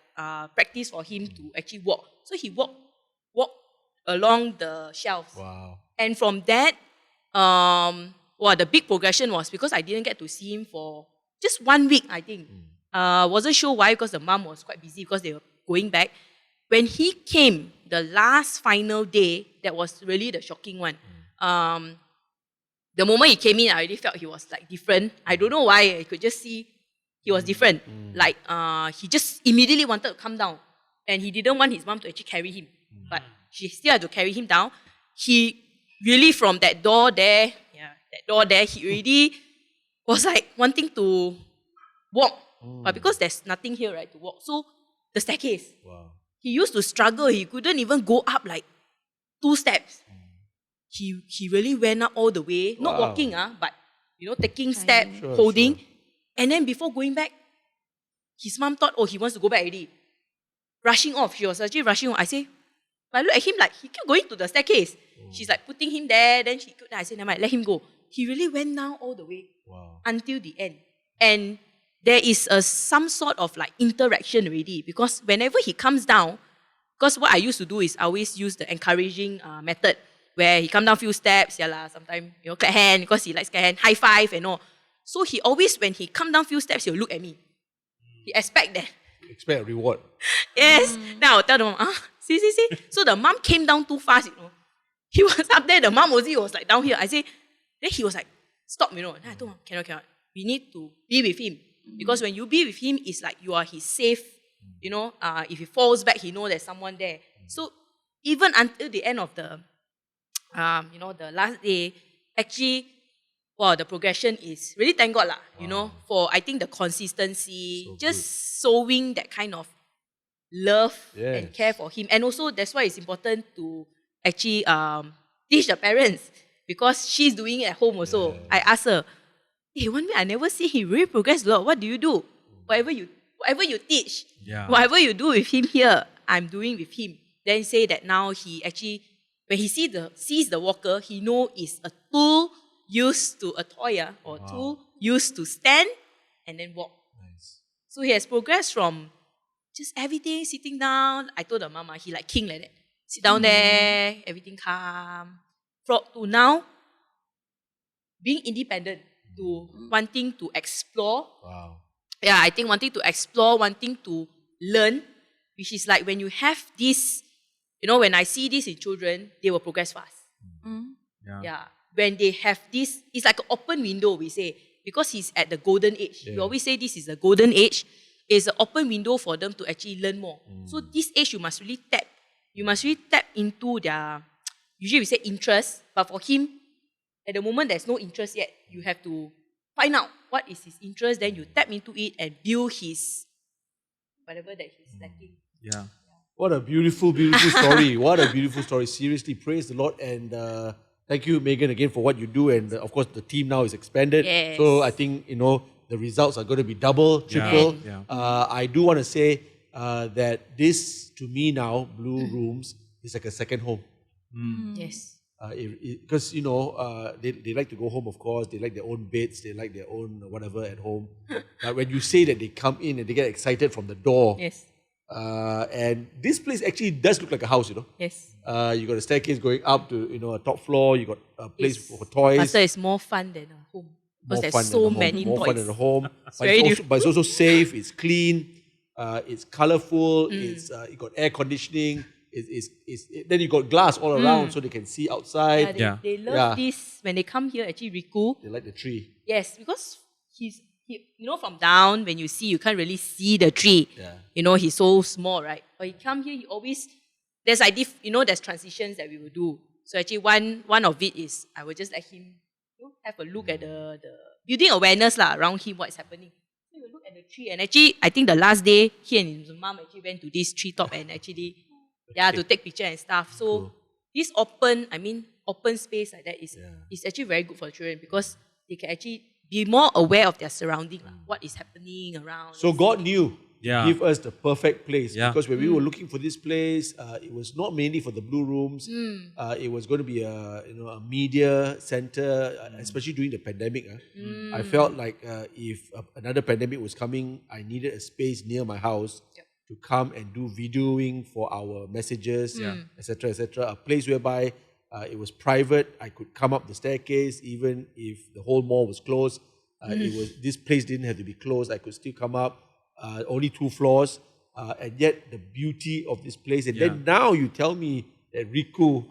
practice for him to actually walk. So he walked along the shelves. Wow. And from that, the big progression was because I didn't get to see him for just 1 week, I think. Wasn't sure why, because the mom was quite busy because they were going back. When he came, the last final day, that was really the shocking one. The moment he came in, I already felt he was like different. I don't know why. I could just see he was different. Like he just immediately wanted to come down, and he didn't want his mom to actually carry him, but she still had to carry him down. He really from that door there, he already was like wanting to walk, but because there's nothing here, right, to walk. So the staircase. Wow. He used to struggle. He couldn't even go up like 2 steps. He really went up all the way, not walking, but taking steps, holding. Sure. And then before going back, his mom thought, he wants to go back already. Rushing off. She was actually rushing off. I say, I look at him like he kept going to the staircase. She's like putting him there. Then I said, never mind, let him go. He really went down all the way until the end. And there is some sort of like interaction already, because whenever he comes down, because what I used to do is I always use the encouraging method, where he come down few steps, sometimes, clap hand, because he likes clap hand, high five and all. So he always, when he come down few steps, he'll look at me. He expect that. Expect a reward. Yes. Now I'll tell the mom, see. So the mom came down too fast, He was up there, the mom was like down here. I say, then he was like, stop, Then I told him, cannot. We need to be with him. Because when you be with him, it's like you are his safe, if he falls back, he knows there's someone there. So even until the end of the the last day, actually, the progression is really, thank God for I think the consistency, just showing that kind of love and care for him. And also that's why it's important to actually teach the parents, because she's doing it at home also. I asked her, hey, 1 week I never see him really progress a lot. What do you do? Whatever you teach, whatever you do with him here, I'm doing with him. Then say that now he actually, when he sees the walker, he know it's a tool used to a toy, or tool used to stand and then walk. Nice. So he has progressed from just everything, sitting down. I told the mama, he like king like that. Sit down there, everything calm. To now, being independent, to wanting to explore. Wow. Yeah, I think wanting to explore, wanting to learn, which is like when you have this, when I see this in children, they will progress fast. Yeah. When they have this, it's like an open window, we say, because he's at the golden age. We always say this is the golden age. It's an open window for them to actually learn more. So this age, you must really tap. You must really tap into their, usually we say interest, but for him, at the moment there's no interest yet. You have to find out what is his interest, then you tap into it and build his, whatever that he's lacking. Yeah. What a beautiful, beautiful story. What a beautiful story. Seriously, praise the Lord. And thank you, Megan, again for what you do. And of course, the team now is expanded. Yes. So I think, the results are going to be double, triple. Yeah. I do want to say that this, to me now, Blue Rooms, is like a second home. Yes. Because, they like to go home, of course. They like their own beds. They like their own whatever at home. But when you say that they come in and they get excited from the door. Yes. And this place actually does look like a house, Yes. You got a staircase going up to, a top floor. You got a place for toys. Pastor, it's more fun than a home. Because there's so many more toys. fun than a home. but it's also safe, it's clean, it's colourful, it's you got air conditioning. then you got glass all around so they can see outside. They love this when they come here. Actually, Riku. They like the tree. Yes, because from down when you see, you can't really see the tree. Yeah. He's so small, right? But he come here, he always there's there's transitions that we will do. So actually, one of it is I will just let him have a look at the building awareness around him, what's happening. So you look at the tree, and actually, I think the last day he and his mom actually went to this treetop and actually to take picture and stuff. So this open space like that is actually very good for the children because they can actually be more aware of their surrounding, what is happening around. So God knew Yeah. give us the perfect place. Yeah. Because when we were looking for this place, it was not mainly for the blue rooms. It was going to be a media center, especially during the pandemic. I felt like if another pandemic was coming, I needed a space near my house to come and do videoing for our messages, etc., etc. A place whereby it was private. I could come up the staircase even if the whole mall was closed. This place didn't have to be closed. I could still come up. Only 2 floors, and yet the beauty of this place. And then now you tell me that Riku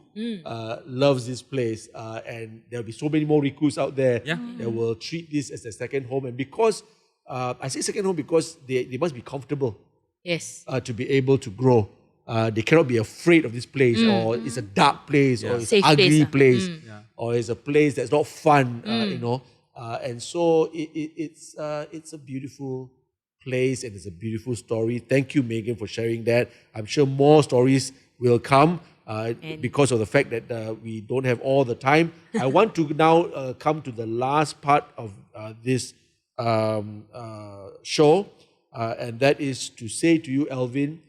loves this place, and there'll be so many more Rikus out there that will treat this as a second home. And because I say second home because they must be comfortable, to be able to grow. They cannot be afraid of this place, or it's a dark place, or it's an ugly place, or it's a place that's not fun. And so it's a beautiful place and it's a beautiful story. Thank you, Megan, for sharing that. I'm sure more stories will come because of the fact that we don't have all the time. I want to now come to the last part of this show, and that is to say to you, Alvin,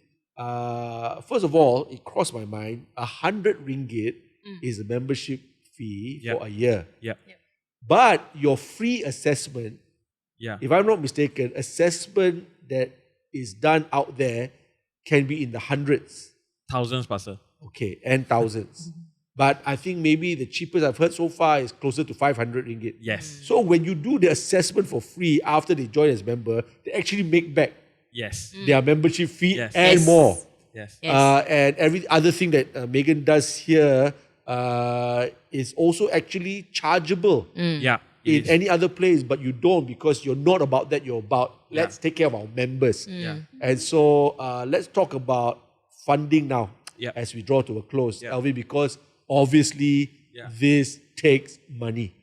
first of all, it crossed my mind, 100 ringgit is a membership fee for a year. But your free assessment, if I'm not mistaken, assessment that is done out there can be in the hundreds. Thousands, Pastor. Okay, and thousands. But I think maybe the cheapest I've heard so far is closer to 500 ringgit. Yes. So when you do the assessment for free after they join as member, they actually make back their membership fee and more. Yes. And every other thing that Megan does here is also actually chargeable. In any other place, but you don't because you're not about that. You're about let's take care of our members. And so let's talk about funding now as we draw to a close, Alvin, because obviously this takes money.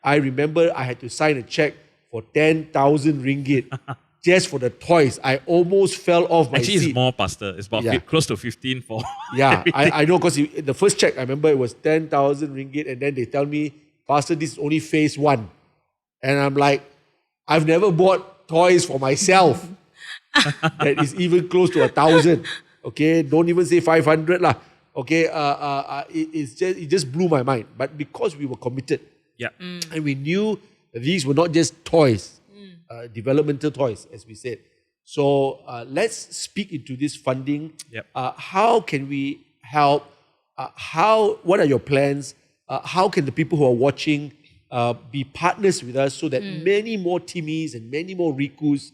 I remember I had to sign a check for 10,000 ringgit just for the toys. I almost fell off my seat. Actually, it's more, Pastor. It's about close to 15 for I know because the first check, I remember it was 10,000 ringgit and then they tell me, Pastor, this is only phase 1. And I'm like, I've never bought toys for myself that is even close to 1,000. Okay, don't even say 500 lah. Okay, it just blew my mind. But because we were committed, and we knew that these were not just toys, developmental toys, as we said. So let's speak into this funding. How can we help? What are your plans? How can the people who are watching be partners with us so that many more timMys and many more Rikus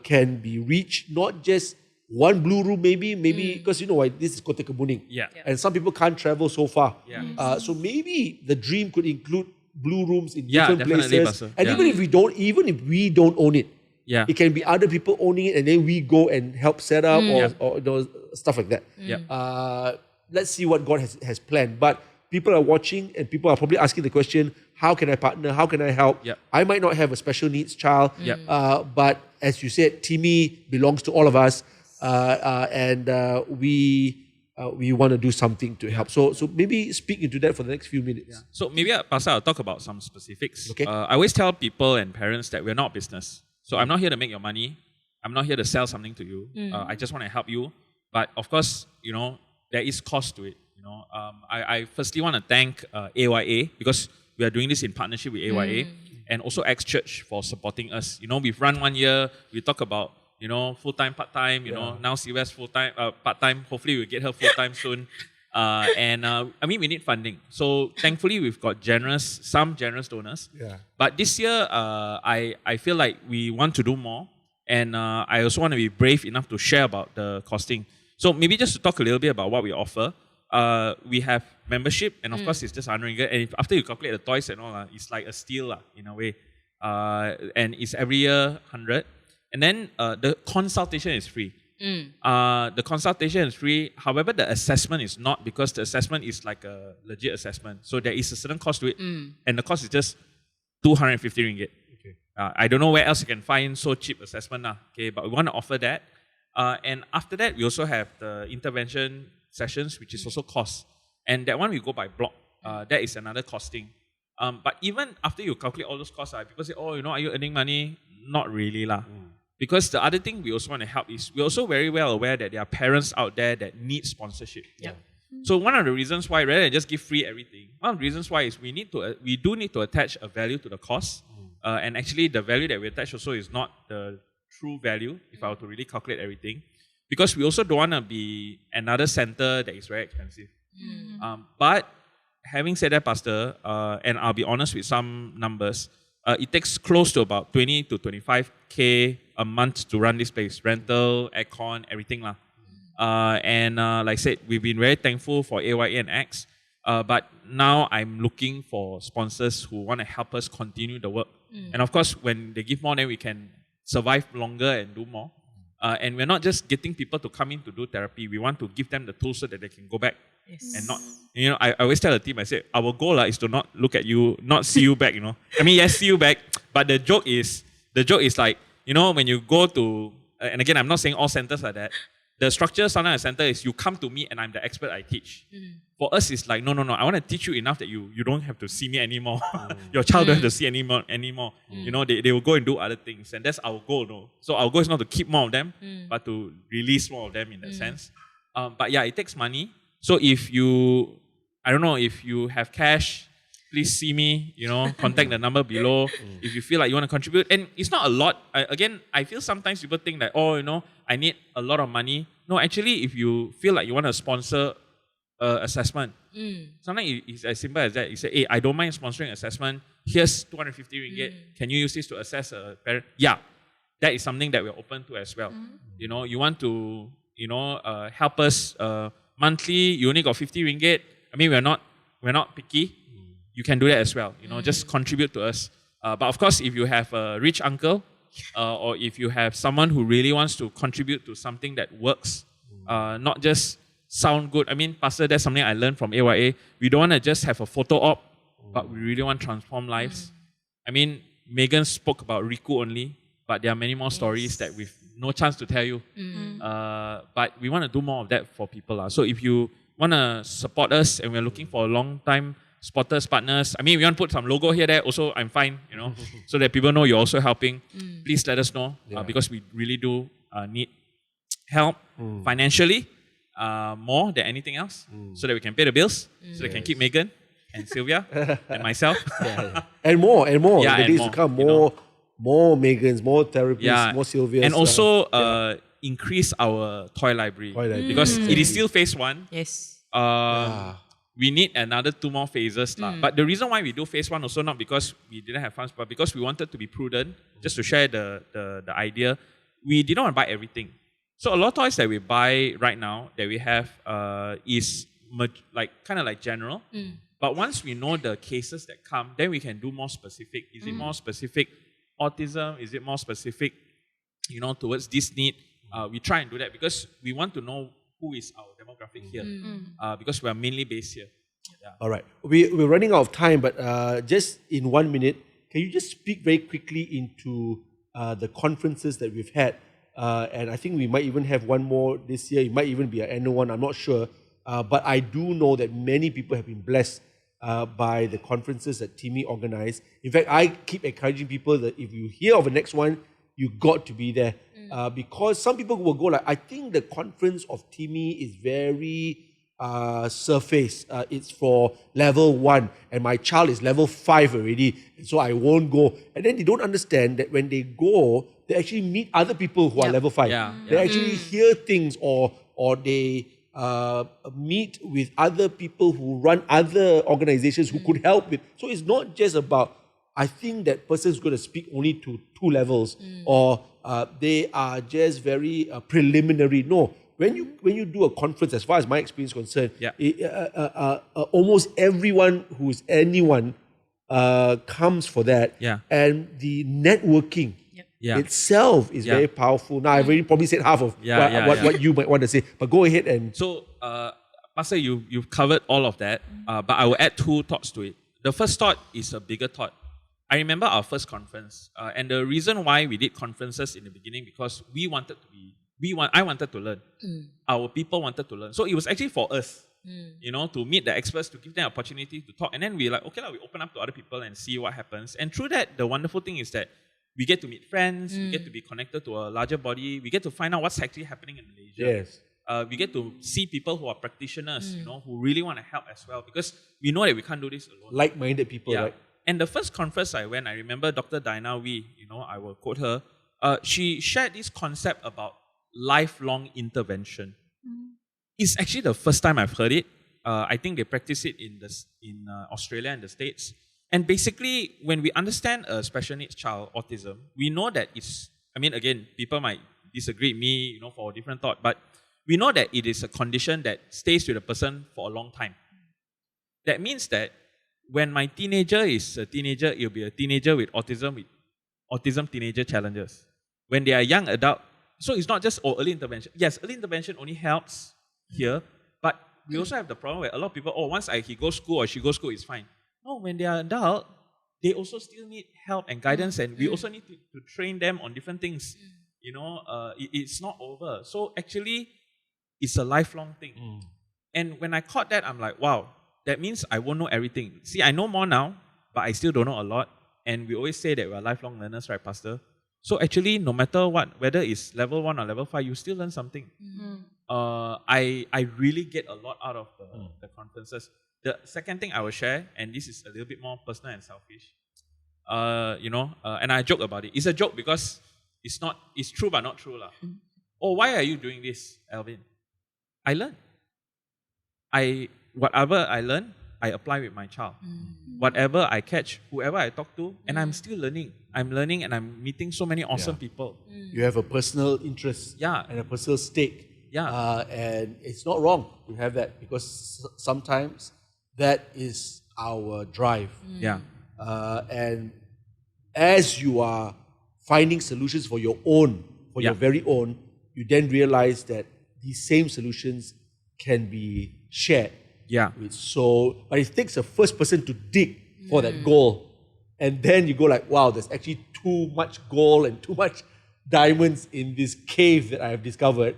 can be reached? Not just one blue room, maybe because this is Kota Kemuning, and some people can't travel so far. So maybe the dream could include blue rooms in different places, Pastor. and even if we don't own it, it can be other people owning it, and then we go and help set up or stuff like that. Let's see what God has planned, but. People are watching and people are probably asking the question, how can I partner? How can I help? I might not have a special needs child, but as you said, timMy belongs to all of us, and we want to do something to help. So maybe speak into that for the next few minutes. So maybe, Pastor, I'll talk about some specifics. Okay. I always tell people and parents that we're not business. So I'm not here to make your money. I'm not here to sell something to you. I just want to help you. But of course, there is cost to it. I firstly want to thank AYA because we are doing this in partnership with AYA and also X Church for supporting us. We've run 1 year. We talk about full-time, part-time. Now Sylvia's full-time, part-time. Hopefully we'll get her full-time soon. We need funding. So thankfully we've got some generous donors. But this year I feel like we want to do more, and I also want to be brave enough to share about the costing. So maybe just to talk a little bit about what we offer. We have membership, and of course it's just 100 ringgit. And after you calculate the toys and all, it's like a steal in a way. And it's every year 100. And then the consultation is free. The consultation is free. However, the assessment is not, because the assessment is like a legit assessment. So there is a certain cost to it, and the cost is just 250 ringgit. Okay. I don't know where else you can find so cheap assessment. Okay, but we want to offer that. And after that, we also have the intervention sessions, which is also cost. And that one we go by block. That is another costing. But even after you calculate all those costs, people say, oh, are you earning money? Not really lah. Because the other thing we also want to help is, we're also very well aware that there are parents out there that need sponsorship. Yeah. So one of the reasons why, rather than just give free everything, one of the reasons why is we do need to attach a value to the cost. And actually the value that we attach also is not the true value, if I were to really calculate everything. Because we also don't want to be another center that is very expensive. But having said that, Pastor, and I'll be honest with some numbers, it takes close to about 20 to 25K a month to run this place. Rental, aircon, everything lah. And like I said, we've been very thankful for AYA and X. But now I'm looking for sponsors who want to help us continue the work. And of course, when they give more, then we can survive longer and do more. And we're not just getting people to come in to do therapy. We want to give them the tools so that they can go back. And not, I always tell the team, I say, our goal is to not look at you, not see you back, I mean, yes, see you back, but the joke is like, when you go to, and again, I'm not saying all centers are that, the structure sometimes a center is you come to me and I'm the expert, I teach. For us, it's like, no, I want to teach you enough that you don't have to see me anymore. Your child don't have to see anymore. They will go and do other things, and that's our goal, no? So our goal is not to keep more of them, but to release more of them in that sense. But yeah, it takes money. So if you have cash, please see me, contact the number below. If you feel like you want to contribute. And it's not a lot. Again, I feel sometimes people think that, I need a lot of money. No, actually, if you feel like you want to sponsor assessment, sometimes it's as simple as that. You say, hey, I don't mind sponsoring assessment. Here's 250 ringgit. Can you use this to assess a parent? Yeah, that is something that we're open to as well. You want to, help us monthly, you only got 50 ringgit. I mean, we're not picky. You can do that as well. Just contribute to us. But of course, if you have a rich uncle, or if you have someone who really wants to contribute to something that works, not just sound good. I mean, Pastor, that's something I learned from AYA. We don't want to just have a photo op, but we really want to transform lives. I mean, Megan spoke about Riku only, but there are many more stories that we've no chance to tell you. But we want to do more of that for people. So if you want to support us, and we're looking for a long time spotters, partners. I mean, we want to put some logo here, there. Also, I'm fine, so that people know you're also helping. Please let us know, because we really do need help financially, more than anything else, so that we can pay the bills, so that we can keep Megan and Sylvia and myself. And more. Yeah, the and days more, to come, more Megans, more therapists, more Sylvias. And also increase our toy library. Because it is still phase 1. Yes. We need another 2 more phases. But the reason why we do phase 1 also not because we didn't have funds, but because we wanted to be prudent, just to share the idea. We didn't want to buy everything. So a lot of toys that we buy right now that we have is kind of like general. But once we know the cases that come, then we can do more specific. Is it more specific autism? Is it more specific, towards this need? We try and do that because we want to know who is our demographic here, because we are mainly based here. Yeah. All right. We're running out of time, but just in 1 minute, can you just speak very quickly into the conferences that we've had? And I think we might even have one more this year. It might even be an annual one, I'm not sure. But I do know that many people have been blessed by the conferences that timMy organized. In fact, I keep encouraging people that if you hear of the next one, you got to be there. Because some people will go like, I think the conference of timMy is very surface. It's for level 1 and my child is level 5 already, and so I won't go. And then they don't understand that when they go, they actually meet other people who are level 5. They actually hear things or they meet with other people who run other organizations who could help with. So it's not just about, I think that person is going to speak only to 2 levels or they are just very preliminary. No, when you do a conference, as far as my experience is concerned, Yeah. almost everyone who's anyone comes for that. Yeah. And the networking Yeah. itself is very powerful. Now, I've already probably said half of what you might want to say, but go ahead and... So, Pastor, you've covered all of that, but I will add 2 thoughts to it. The first thought is a bigger thought. I remember our first conference, and the reason why we did conferences in the beginning, because I wanted to learn. Our people wanted to learn. So it was actually for us, to meet the experts, to give them opportunity to talk. And then we're like, okay, we open up to other people and see what happens. And through that, the wonderful thing is that we get to meet friends, we get to be connected to a larger body, we get to find out what's actually happening in Malaysia. Yes. We get to see people who are practitioners, who really want to help as well, because we know that we can't do this alone. Like-minded people, right? And the first conference I went, I remember Dr. Diana Wee, I will quote her, she shared this concept about lifelong intervention. It's actually the first time I've heard it. I think they practice it in Australia and the States. And basically, when we understand a special needs child, autism, we know that again, people might disagree with me, for a different thought, but we know that it is a condition that stays with a person for a long time. That means that when my teenager is a teenager, it'll be a teenager with autism teenager challenges. When they are young adult, so it's not just early intervention. Yes, early intervention only helps here, but we also have the problem where a lot of people, once he goes school or she goes school, it's fine. No, when they are adult, they also still need help and guidance, and we also need to train them on different things. It's not over. So actually, it's a lifelong thing. And when I caught that, I'm like, wow, that means I won't know everything. See, I know more now, but I still don't know a lot. And we always say that we're lifelong learners, right, Pastor? So actually, no matter what, whether it's level 1 or level 5, you still learn something. I really get a lot out of the conferences. The second thing I will share, and this is a little bit more personal and selfish, and I joke about it. It's a joke because it's true but not true. Why are you doing this, Alvin? I learn. Whatever I learn, I apply with my child. Whatever I catch, whoever I talk to, and I'm still learning. I'm learning and I'm meeting so many awesome people. You have a personal interest and a personal stake. And it's not wrong to have that, because sometimes that is our drive. And as you are finding solutions for your very own, you then realize that these same solutions can be shared. But it takes a first person to dig for that goal. And then you go like, wow, there's actually too much gold and too much diamonds in this cave that I have discovered.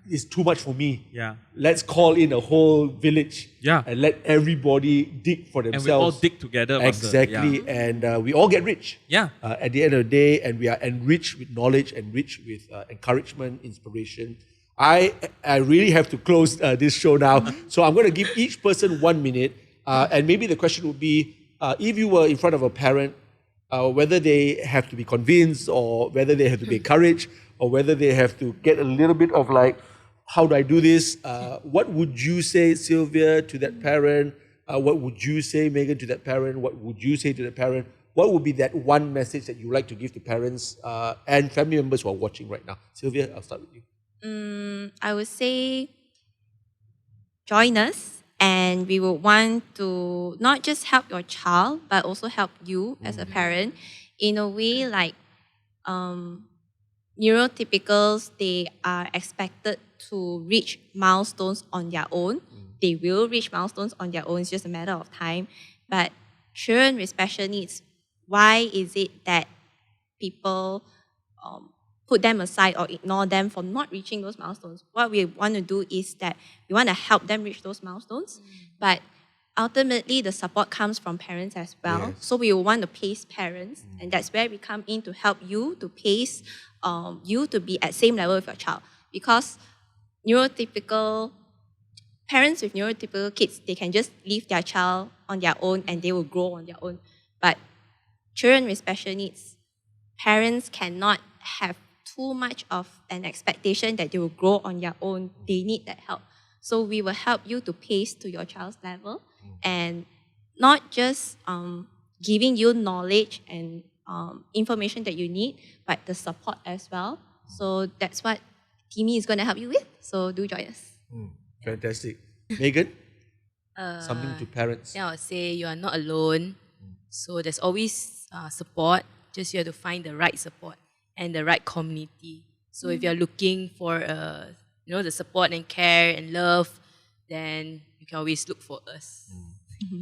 It's too much for me. Let's call in a whole village and let everybody dig for themselves. And we all dig together. Exactly. And we all get rich. At the end of the day, and we are enriched with knowledge, enriched with encouragement, inspiration. I really have to close this show now. So I'm going to give each person 1 minute. And maybe the question would be, if you were in front of a parent, whether they have to be convinced, or whether they have to be encouraged, or whether they have to get a little bit of like, how do I do this? What would you say, Sylvia, to that parent? What would you say, Megan, to that parent? What would you say to that parent? What would be that one message that you would like to give to parents and family members who are watching right now? Sylvia, I'll start with you. I would say join us, and we would want to not just help your child, but also help you as a parent in a way like neurotypicals, they are expected to reach milestones on their own. They will reach milestones on their own. It's just a matter of time. But children with special needs, why is it that people put them aside or ignore them for not reaching those milestones? What we want to do is that we want to help them reach those milestones. But ultimately, the support comes from parents as well. So we want to pace parents, and that's where we come in to help you to pace you to be at same level with your child. Because parents with neurotypical kids, they can just leave their child on their own and they will grow on their own. But children with special needs, parents cannot have too much of an expectation that they will grow on their own. They need that help. So we will help you to pace to your child's level, and not just giving you knowledge and information that you need, but the support as well. So that's what timMy is going to help you with. So do join us. Fantastic. Megan, Uh, something to parents. Then I would say you are not alone. So there's always support. Just you have to find the right support and the right community. So if you're looking for the support and care and love, then you can always look for us.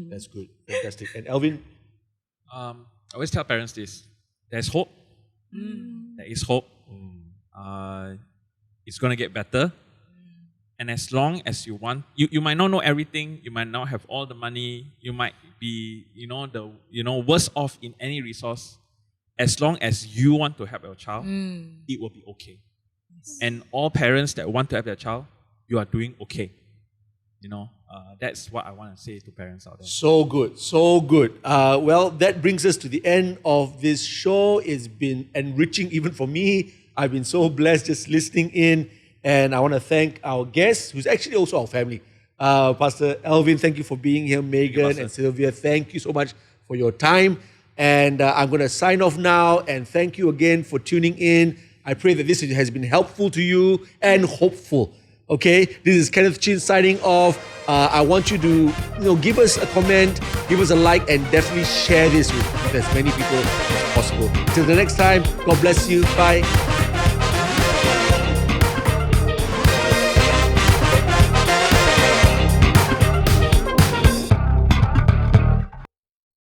That's good. Fantastic. And Alvin? I always tell parents this. There's hope. There is hope. It's going to get better. And as long as you want, you might not know everything, you might not have all the money, you might be, worse off in any resource. As long as you want to help your child, it will be okay. And all parents that want to help their child, you are doing okay. That's what I want to say to parents out there. So good, so good. Well, that brings us to the end of this show. It's been enriching even for me. I've been so blessed just listening in. And I want to thank our guest, who's actually also our family. Pastor Alvin, thank you for being here. Megan and Sylvia, thank you so much for your time. And I'm going to sign off now. And thank you again for tuning in. I pray that this has been helpful to you and hopeful. Okay, this is Kenneth Chin signing off. I want you to give us a comment, give us a like, and definitely share this with as many people as possible. Till the next time, God bless you. Bye.